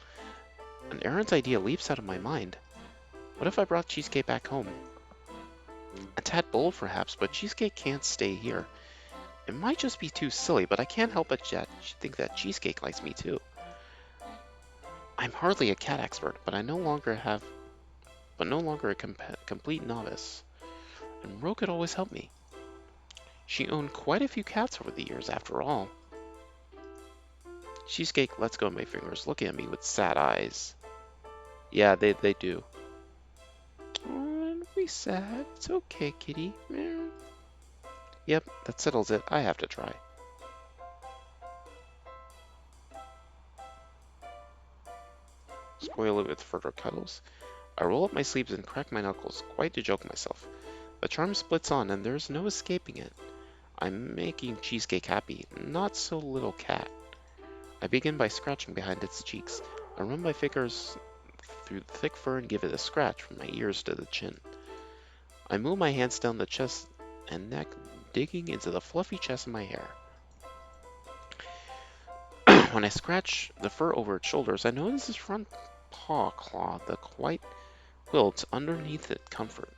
An errant idea leaps out of my mind. What if I brought Cheesecake back home? A tad bold, perhaps, but Cheesecake can't stay here. It might just be too silly, but I can't help but think that Cheesecake likes me too. I'm hardly a cat expert, but no longer a complete novice. And Mrowr could always help me. She owned quite a few cats over the years, after all. Cheesecake lets go of my fingers, looking at me with sad eyes. Yeah, they do. Oh, don't be sad. It's okay, kitty. Meow. Yep, that settles it. I have to try. Spoil it with further cuddles. I roll up my sleeves and crack my knuckles, quite to joke myself. The charm splits on, and there's no escaping it. I'm making Cheesecake happy, not so little cat. I begin by scratching behind its cheeks. I run my fingers through the thick fur and give it a scratch from my ears to the chin. I move my hands down the chest and neck, digging into the fluffy chest of my hair. When I scratch the fur over its shoulders, I notice its front paw claw, the white quilt underneath it comfort.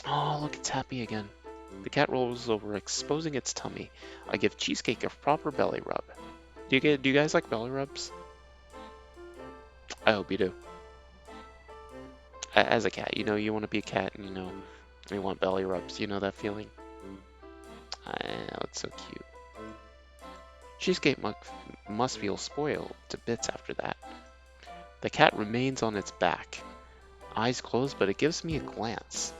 Oh, look, it's happy again. The cat rolls over, exposing its tummy. I give Cheesecake a proper belly rub. Do you guys like belly rubs? I hope you do. As a cat, you know, you want to be a cat, and you want belly rubs. You know that feeling? I know, it's so cute. Cheesecake must feel spoiled to bits after that. The cat remains on its back, eyes closed, but it gives me a glance.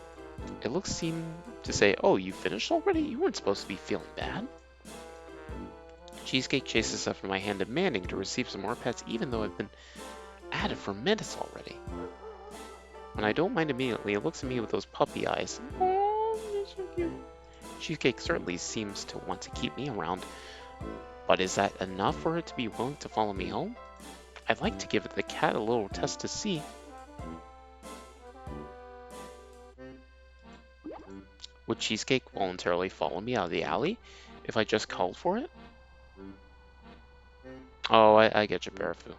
It looks seem to say, "Oh, you finished already? You weren't supposed to be feeling bad." Cheesecake chases after my hand, demanding to receive some more pets, even though I've been at it for minutes already. When I don't mind immediately, it looks at me with those puppy eyes. Oh, you're so cute. Cheesecake certainly seems to want to keep me around, but is that enough for it to be willing to follow me home? I'd like to give the cat a little test to see. Would Cheesecake voluntarily follow me out of the alley if I just called for it? Oh, I get you, Barafu.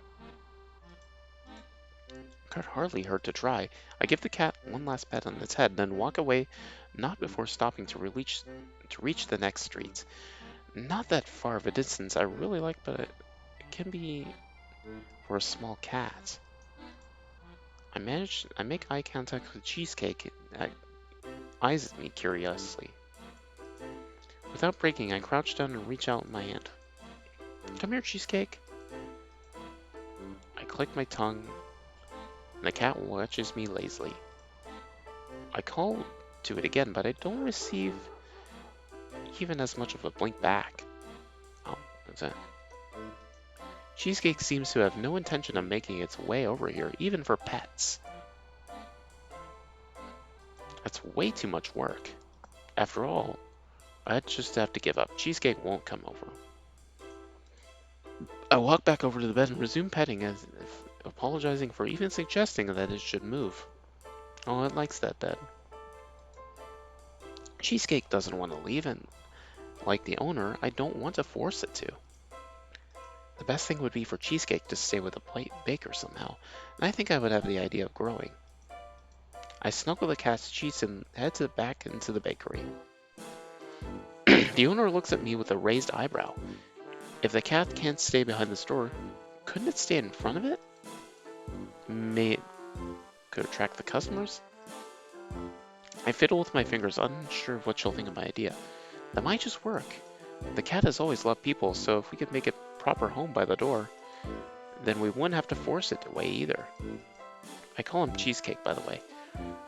Could hardly hurt to try. I give the cat one last pat on its head, then walk away, not before stopping to reach the next street. Not that far of a distance I really like, but it can be for a small cat. I make eye contact with Cheesecake. It eyes at me curiously. Without breaking, I crouch down and reach out my hand. Come here, Cheesecake. I click my tongue, and the cat watches me lazily. I call to it again, but I don't receive even as much of a blink back. Oh, that's it. Cheesecake seems to have no intention of making its way over here, even for pets. That's way too much work. After all, I'd just have to give up. Cheesecake won't come over. I walk back over to the bed and resume petting, as if apologizing for even suggesting that it should move. Oh, it likes that bed. Cheesecake doesn't want to leave, and like the owner, I don't want to force it to. The best thing would be for Cheesecake to stay with the baker somehow, and I think I would have the idea of growing. I snuggle the cat's cheeks and head back into the bakery. The owner looks at me with a raised eyebrow. If the cat can't stay behind the store, couldn't it stay in front of it? May it could attract the customers? I fiddle with my fingers, unsure of what she'll think of my idea. That might just work. The cat has always loved people, so if we could make it proper home by the door, then we wouldn't have to force it away either. I call him Cheesecake, by the way.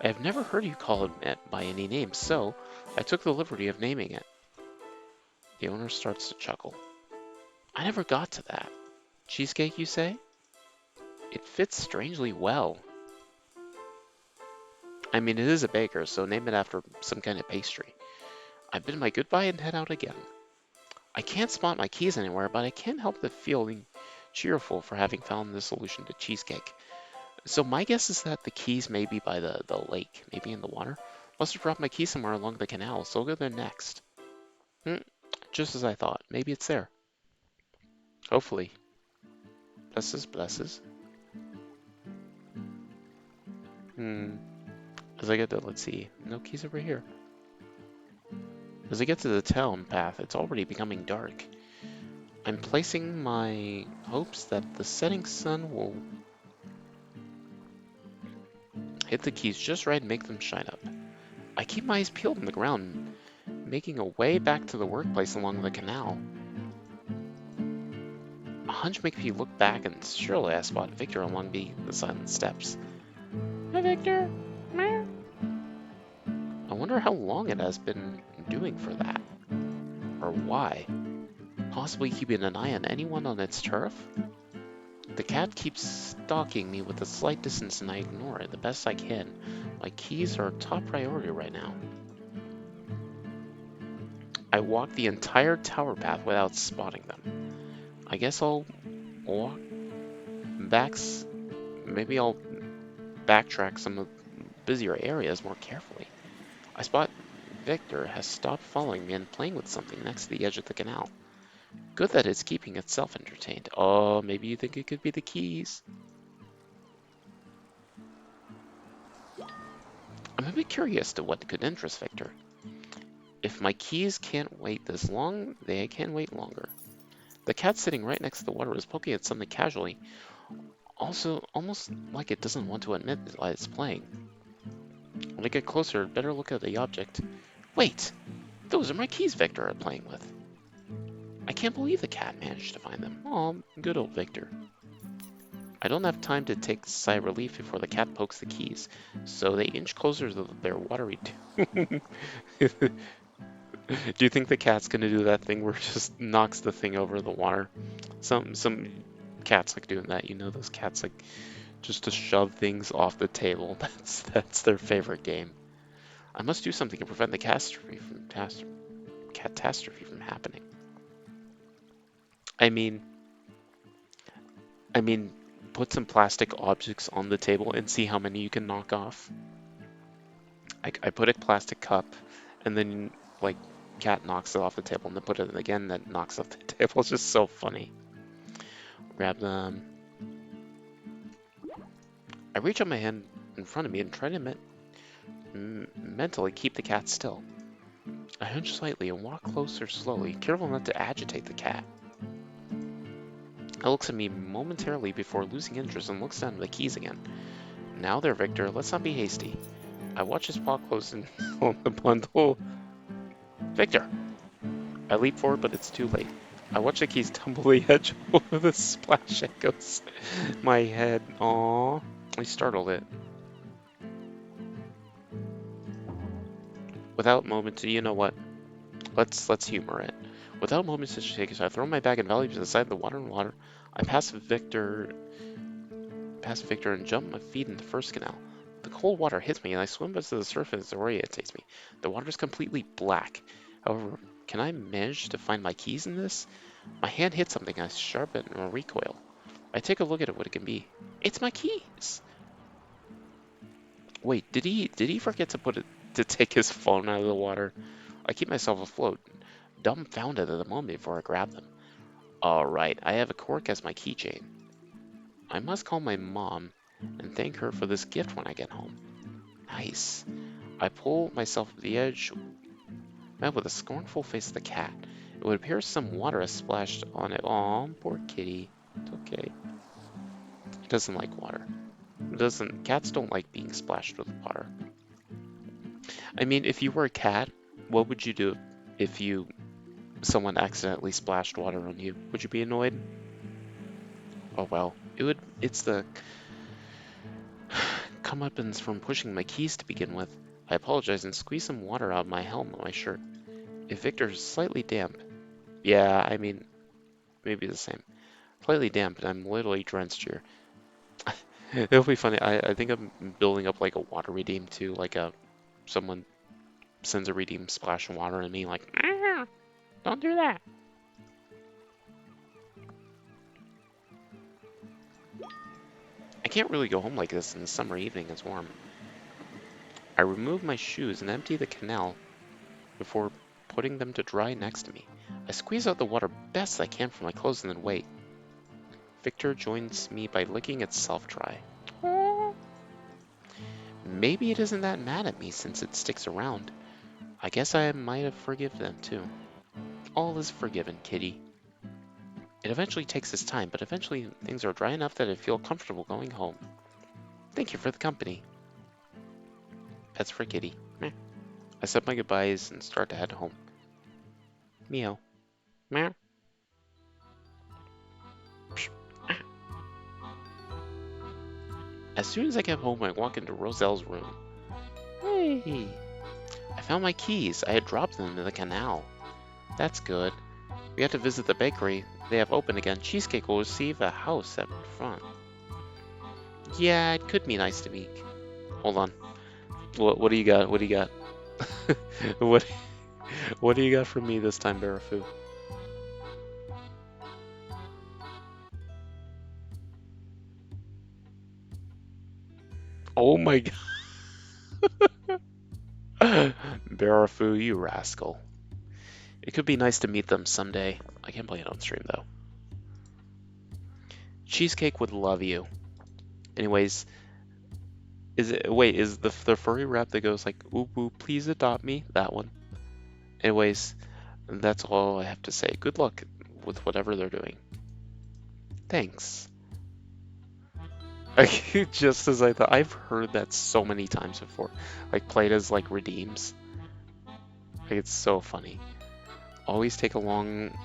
I have never heard you call it by any name, so I took the liberty of naming it. The owner starts to chuckle. I never got to that. Cheesecake, you say? It fits strangely well. I mean, it is a baker, so name it after some kind of pastry. I bid my goodbye and head out again. I can't spot my keys anywhere, but I can't help but feeling cheerful for having found the solution to cheesecake. So my guess is that the keys may be by the lake, maybe in the water. Must have dropped my keys somewhere along the canal, so I'll go there next. Hmm, just as I thought. Maybe it's there. Hopefully. Blesses, blesses. Hmm. As I get to, let's see, no keys over here. As I get to the town path, it's already becoming dark. I'm placing my hopes that the setting sun will hit the keys just right and make them shine up. I keep my eyes peeled on the ground, making a way back to the workplace along the canal. A hunch makes me look back, and surely I spot Victor along the silent steps. Hi, Victor. Meow. I wonder how long it has been doing for that, or why. Possibly keeping an eye on anyone on its turf? The cat keeps stalking me with a slight distance, and I ignore it the best I can. My keys are top priority right now. I walk the entire tower path without spotting them. I guess I'll walk back. Maybe I'll backtrack some of the busier areas more carefully. I spot Victor has stopped following me and playing with something next to the edge of the canal. Good that it's keeping itself entertained. Oh, maybe you think it could be the keys. I'm a bit curious to what could interest Victor. If my keys can't wait this long, they can wait longer. The cat sitting right next to the water is poking at something casually, also almost like it doesn't want to admit that it's playing. When I get closer, better look at the object. Wait! Those are my keys Victor are playing with. I can't believe the cat managed to find them. Aw, good old Victor. I don't have time to take a sigh of relief before the cat pokes the keys, so they inch closer to their watery Do you think the cat's gonna do that thing where it just knocks the thing over the water? Some cats like doing that, you know, those cats like just to shove things off the table. That's their favorite game. I must do something to prevent the catastrophe from happening. I mean, I mean, put some plastic objects on the table and see how many you can knock off. I put a plastic cup, and then like cat knocks it off the table, and then put it in again, that knocks off the table. It's just so funny. Grab them. I reach out my hand in front of me and try to mentally keep the cat still. I hunch slightly and walk closer slowly, careful not to agitate the cat. It looks at me momentarily before losing interest and looks down at the keys again. Now there, Victor, let's not be hasty. I watch his paw close and on the bundle. Victor! I leap forward, but it's too late. I watch the keys tumble the edge over the splash echoes. My head, aww. I startled it. Without a moment to, you know what? Let's humor it. Without a moment's hesitation, I throw my bag and valuables aside the water. I pass Victor and jump my feet in the first canal. The cold water hits me and I swim back to the surface and orientates me. The water is completely black. However, can I manage to find my keys in this? My hand hits something I sharpen and recoil. I take a look at what it can be. It's my keys! Wait, did he forget to take his phone out of the water? I keep myself afloat, dumbfounded at the moment before I grab them. Alright, I have a cork as my keychain. I must call my mom and thank her for this gift when I get home. Nice. I pull myself to the edge, met with a scornful face of the cat. It would appear some water has splashed on it. Aw, poor kitty. It's okay. It doesn't like water. Cats don't like being splashed with water. I mean, if you were a cat, what would you do if someone accidentally splashed water on you? Would you be annoyed? Oh well. It's the comeuppance from pushing my keys to begin with. I apologize and squeeze some water out of my helm on my shirt. If Victor's slightly damp, yeah, I mean, maybe the same. Slightly damp, and I'm literally drenched here. It'll be funny. I think I'm building up like a water redeem too. Like someone sends a redeem splashing water at me, like, "Ah, don't do that." I can't really go home like this in the summer evening. It's warm. I remove my shoes and empty the canal before putting them to dry next to me. I squeeze out the water best I can from my clothes and then wait. Victor joins me by licking itself dry. Maybe it isn't that mad at me since it sticks around. I guess I might have forgiven them too. All is forgiven, kitty. It eventually takes its time, but eventually things are dry enough that I feel comfortable going home. Thank you for the company. Pets for kitty. Meh. I said my goodbyes and start to head home. Meow. Meow. As soon as I get home, I walk into Roselle's room. Hey! I found my keys. I had dropped them in the canal. That's good. We have to visit the bakery. They have open again. Cheesecake will receive a house at front. Yeah, it could be nice to meet. Hold on. What do you got? What do you got? what what do you got for me this time, Barafu? Oh my god. Barafu, you rascal. It could be nice to meet them someday. I can't play it on stream though. Cheesecake would love you. Anyways, is the furry rap that goes like, "Ooh, ooh, please adopt me"? That one. Anyways, that's all I have to say. Good luck with whatever they're doing. Thanks. Just as I thought, I've heard that so many times before. Like played as like redeems. Like, it's so funny. Always take along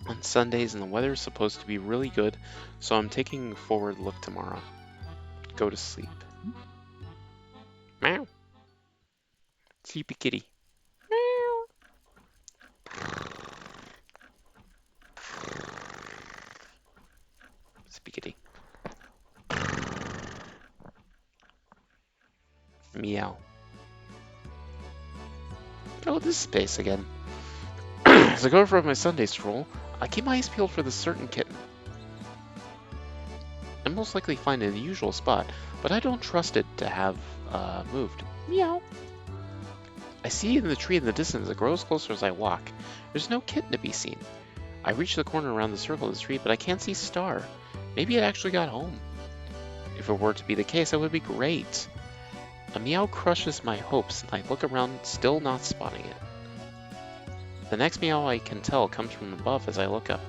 on Sundays, and the weather is supposed to be really good, so I'm taking a forward look tomorrow. Go to sleep. Meow. Sleepy kitty. Meow. Sleepy kitty. Meow. Oh, this space again. As I go for my Sunday stroll, I keep my eyes peeled for this certain kitten. I most likely find it in the usual spot, but I don't trust it to have moved. Meow. I see it in the tree in the distance. It grows closer as I walk. There's no kitten to be seen. I reach the corner around the circle of the tree, but I can't see Star. Maybe it actually got home. If it were to be the case, that would be great. A meow crushes my hopes, and I look around, still not spotting it. The next meow I can tell comes from above as I look up.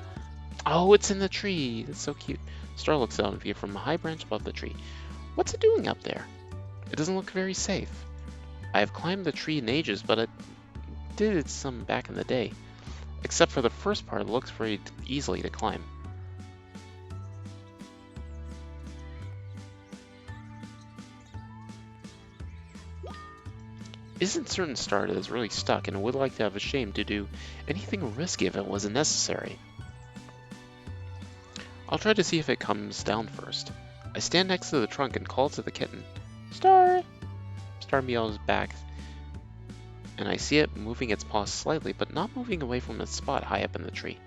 Oh, it's in the tree! That's so cute. Star looks down at me from a high branch above the tree. What's it doing up there? It doesn't look very safe. I have climbed the tree in ages, but it did it some back in the day. Except for the first part, it looks very easily to climb. Isn't certain Star that is really stuck and would like to have a shame to do anything risky if it wasn't necessary. I'll try to see if it comes down first. I stand next to the trunk and call to the kitten. Star! Star meows back, and I see it moving its paws slightly, but not moving away from its spot high up in the tree.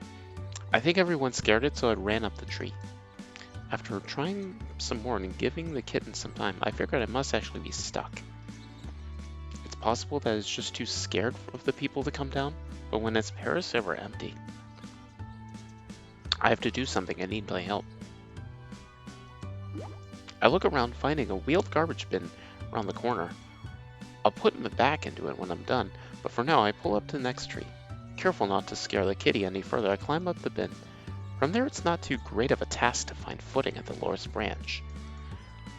I think everyone scared it, so it ran up the tree. After trying some more and giving the kitten some time, I figured it must actually be stuck. It's possible that it's just too scared of the people to come down, but when its parents ever empty. I have to do something. I need my help. I look around, finding a wheeled garbage bin around the corner. I'll put the back into it when I'm done, but for now I pull up to the next tree. Careful not to scare the kitty any further, I climb up the bin. From there it's not too great of a task to find footing at the lowest branch.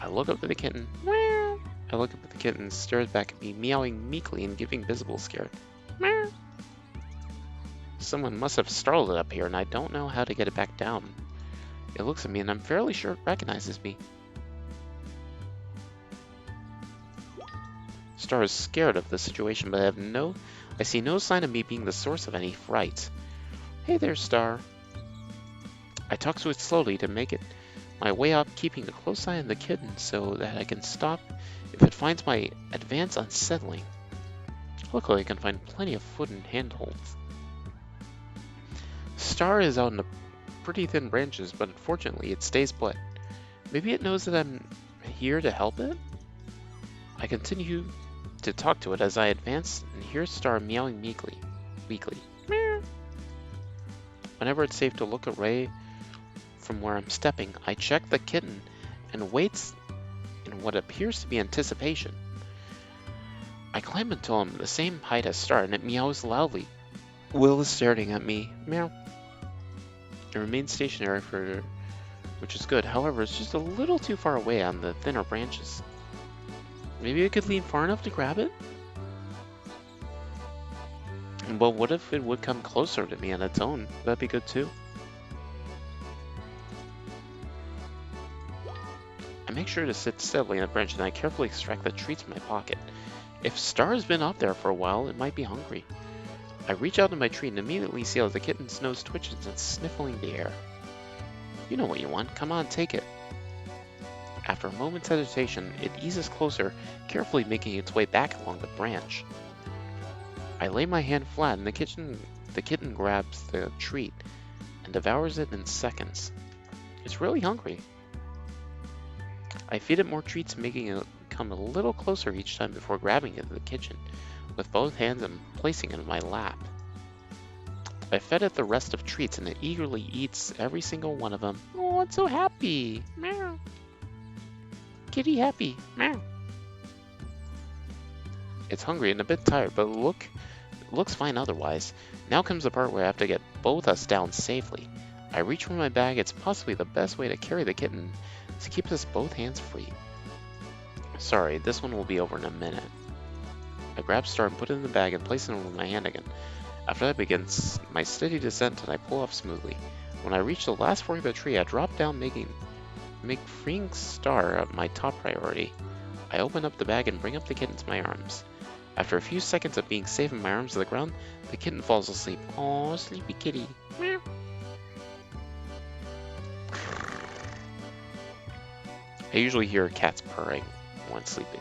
I look up at the kitten. Meow. I look up at the kitten, stares back at me, meowing meekly and giving visible scare. Meow. Someone must have startled it up here, and I don't know how to get it back down. It looks at me, and I'm fairly sure it recognizes me. Star is scared of the situation, but I see no sign of me being the source of any fright. Hey there, Star. I talk to it slowly to make it my way up, keeping a close eye on the kitten so that I can stop if it finds my advance unsettling. Luckily, I can find plenty of foot and handholds. Star is out in the pretty thin branches, but unfortunately it stays put. Maybe it knows that I'm here to help it? I continue to talk to it as I advance and hear Star meowing weakly. Meow. Whenever it's safe to look away from where I'm stepping, I check the kitten and waits in what appears to be anticipation. I climb until I'm the same height as Star and it meows loudly. Will is staring at me. Meow. It remains stationary for which is good. However, it's just a little too far away on the thinner branches. Maybe I could lean far enough to grab it? Well, what if it would come closer to me on its own? That'd be good too. I make sure to sit steadily on the branch and I carefully extract the treats from my pocket. If Star's been up there for a while, it might be hungry. I reach out to my treat and immediately see how the kitten's nose twitches and sniffling the air. You know what you want. Come on, take it. After a moment's hesitation, it eases closer, carefully making its way back along the branch. I lay my hand flat and the kitten grabs the treat and devours it in seconds. It's really hungry. I feed it more treats, making it come a little closer each time before grabbing it in the kitchen with both hands and placing it in my lap. I fed it the rest of treats and it eagerly eats every single one of them. Oh, it's so happy! Meow. Kitty happy! Meow. It's hungry and a bit tired, but looks fine otherwise. Now comes the part where I have to get both us down safely. I reach for my bag. It's possibly the best way to carry the kitten to keep us both hands free. Sorry, this one will be over in a minute. I grab Star and put it in the bag and place it over my hand again. After that begins my steady descent and I pull off smoothly. When I reach the last fork of the tree, I drop down, make freeing Star my top priority. I open up the bag and bring up the kitten to my arms. After a few seconds of being safe in my arms to the ground, the kitten falls asleep. Aw, sleepy kitty. Meow. I usually hear cats purring when sleeping.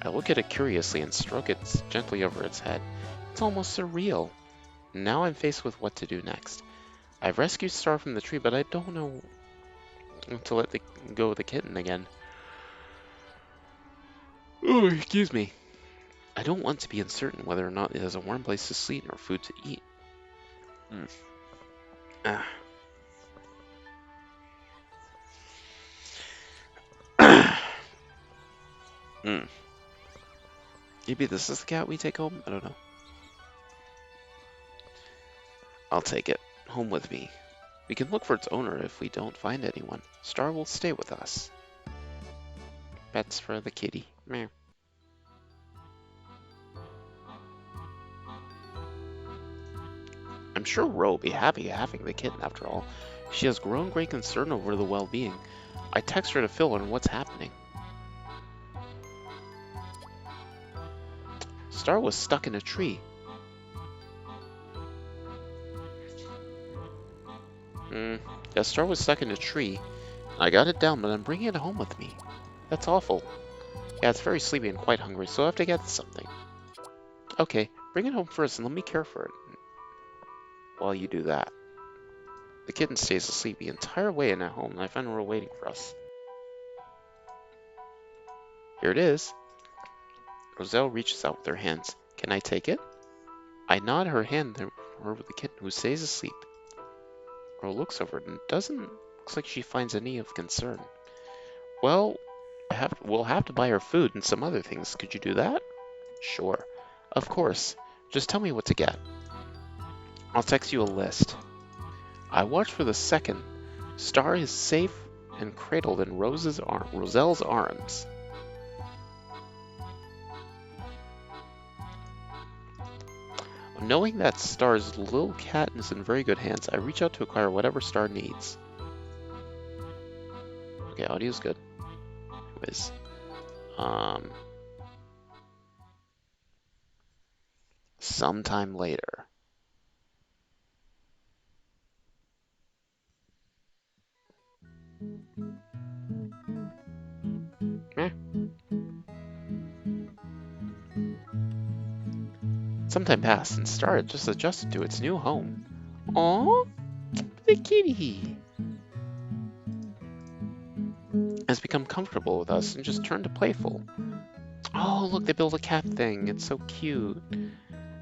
I look at it curiously and stroke it gently over its head. It's almost surreal. Now I'm faced with what to do next. I've rescued Star from the tree, but I don't know to let go of the kitten again. Oh, excuse me. I don't want to be uncertain whether or not it has a warm place to sleep or food to eat. Ah. Maybe this is the cat we take home? I don't know. I'll take it home with me. We can look for its owner if we don't find anyone. Star will stay with us. Pets for the kitty. Meow. I'm sure Ro will be happy having the kitten after all. She has grown great concern over the well-being. I text her to fill in what's happening. Star was stuck in a tree. Yeah, Star was stuck in a tree. I got it down, but I'm bringing it home with me. That's awful. Yeah, it's very sleepy and quite hungry, so I have to get something. Okay, bring it home first and let me care for it while you do that. The kitten stays asleep the entire way in at home, and I find Ro waiting for us. Here it is. Roselle reaches out with her hands. Can I take it? I nod her hand over the kitten, who stays asleep. Ro looks over it and looks like she finds any of concern. Well, we'll have to buy her food and some other things. Could you do that? Sure. Of course. Just tell me what to get. I'll text you a list. I watch for the second. Star is safe and cradled in Roselle's arms. Knowing that Star's little cat is in very good hands, I reach out to acquire whatever Star needs. Okay, audio's good. Anyways, sometime later. Some time passed, and Star had just adjusted to its new home. Aww, the kitty has become comfortable with us and just turned to playful. Oh, look, they built a cat thing. It's so cute.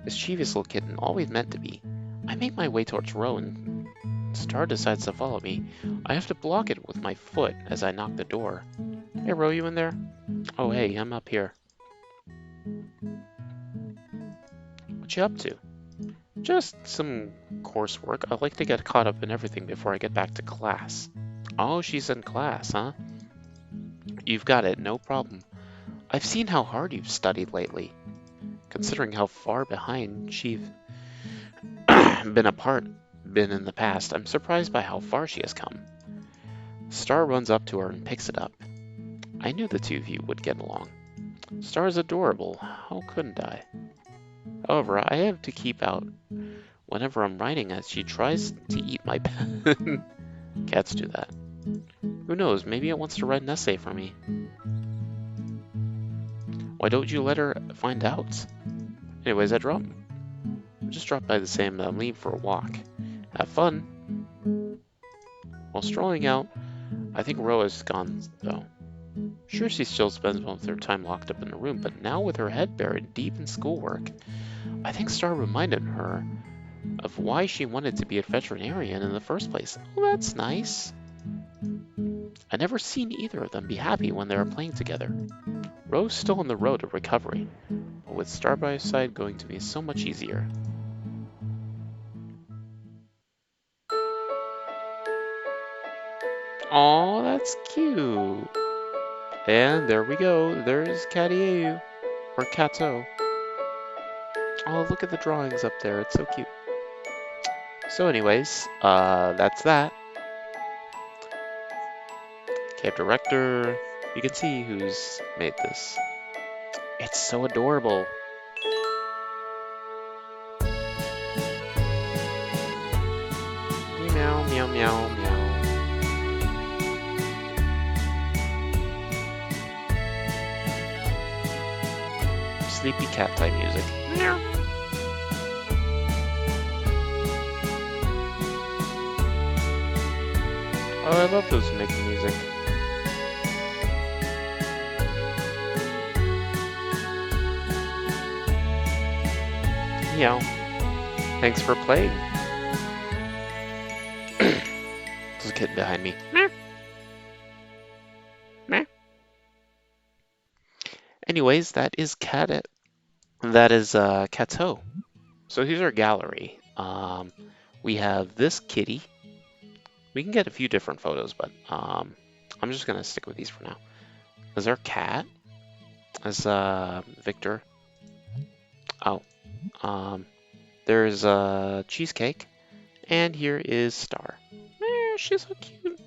Mischievous little kitten, always meant to be. I make my way towards Ro, and Star decides to follow me. I have to block it with my foot as I knock the door. Hey, Ro, you in there? Oh, hey, I'm up here. What you up to? Just some coursework. I like to get caught up in everything before I get back to class. Oh, she's in class, huh? You've got it, no problem. I've seen how hard you've studied lately. Considering how far behind she've been in the past, I'm surprised by how far she has come. Star runs up to her and picks it up. I knew the two of you would get along. Star is adorable. How couldn't I? However, I have to keep out whenever I'm writing as she tries to eat my pen. Cats do that. Who knows, maybe it wants to write an essay for me. Why don't you let her find out? Anyways, I just dropped by the same leave for a walk. Have fun. While strolling out, I think Ro is gone, though. Sure, she still spends most of her time locked up in the room, but now with her head buried deep in schoolwork, I think Star reminded her of why she wanted to be a veterinarian in the first place. Oh, that's nice. I never seen either of them be happy when they were playing together. Ro's still on the road to recovery, but with Star by his side going to be so much easier. Aw, that's cute. And there we go. There's Cateau, or Cateau. Oh, look at the drawings up there. It's so cute. So anyways, that's that. Camp director. You can see who's made this. It's so adorable. Meow, meow, meow, meow. Sleepy cat type music. Meow. Oh, I love those who make music. Meow. Thanks for playing. There's a kitten behind me. Meow. Meow. Anyways, that is Cateau. So here's our gallery. We have this kitty. We can get a few different photos, but I'm just gonna stick with these for now. There's our cat. As Victor. Oh. There's Cheesecake. And here is Star. She's so cute.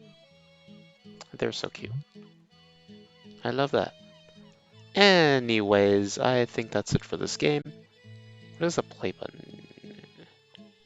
They're so cute. I love that. Anyways, I think that's it for this game. What is the play button?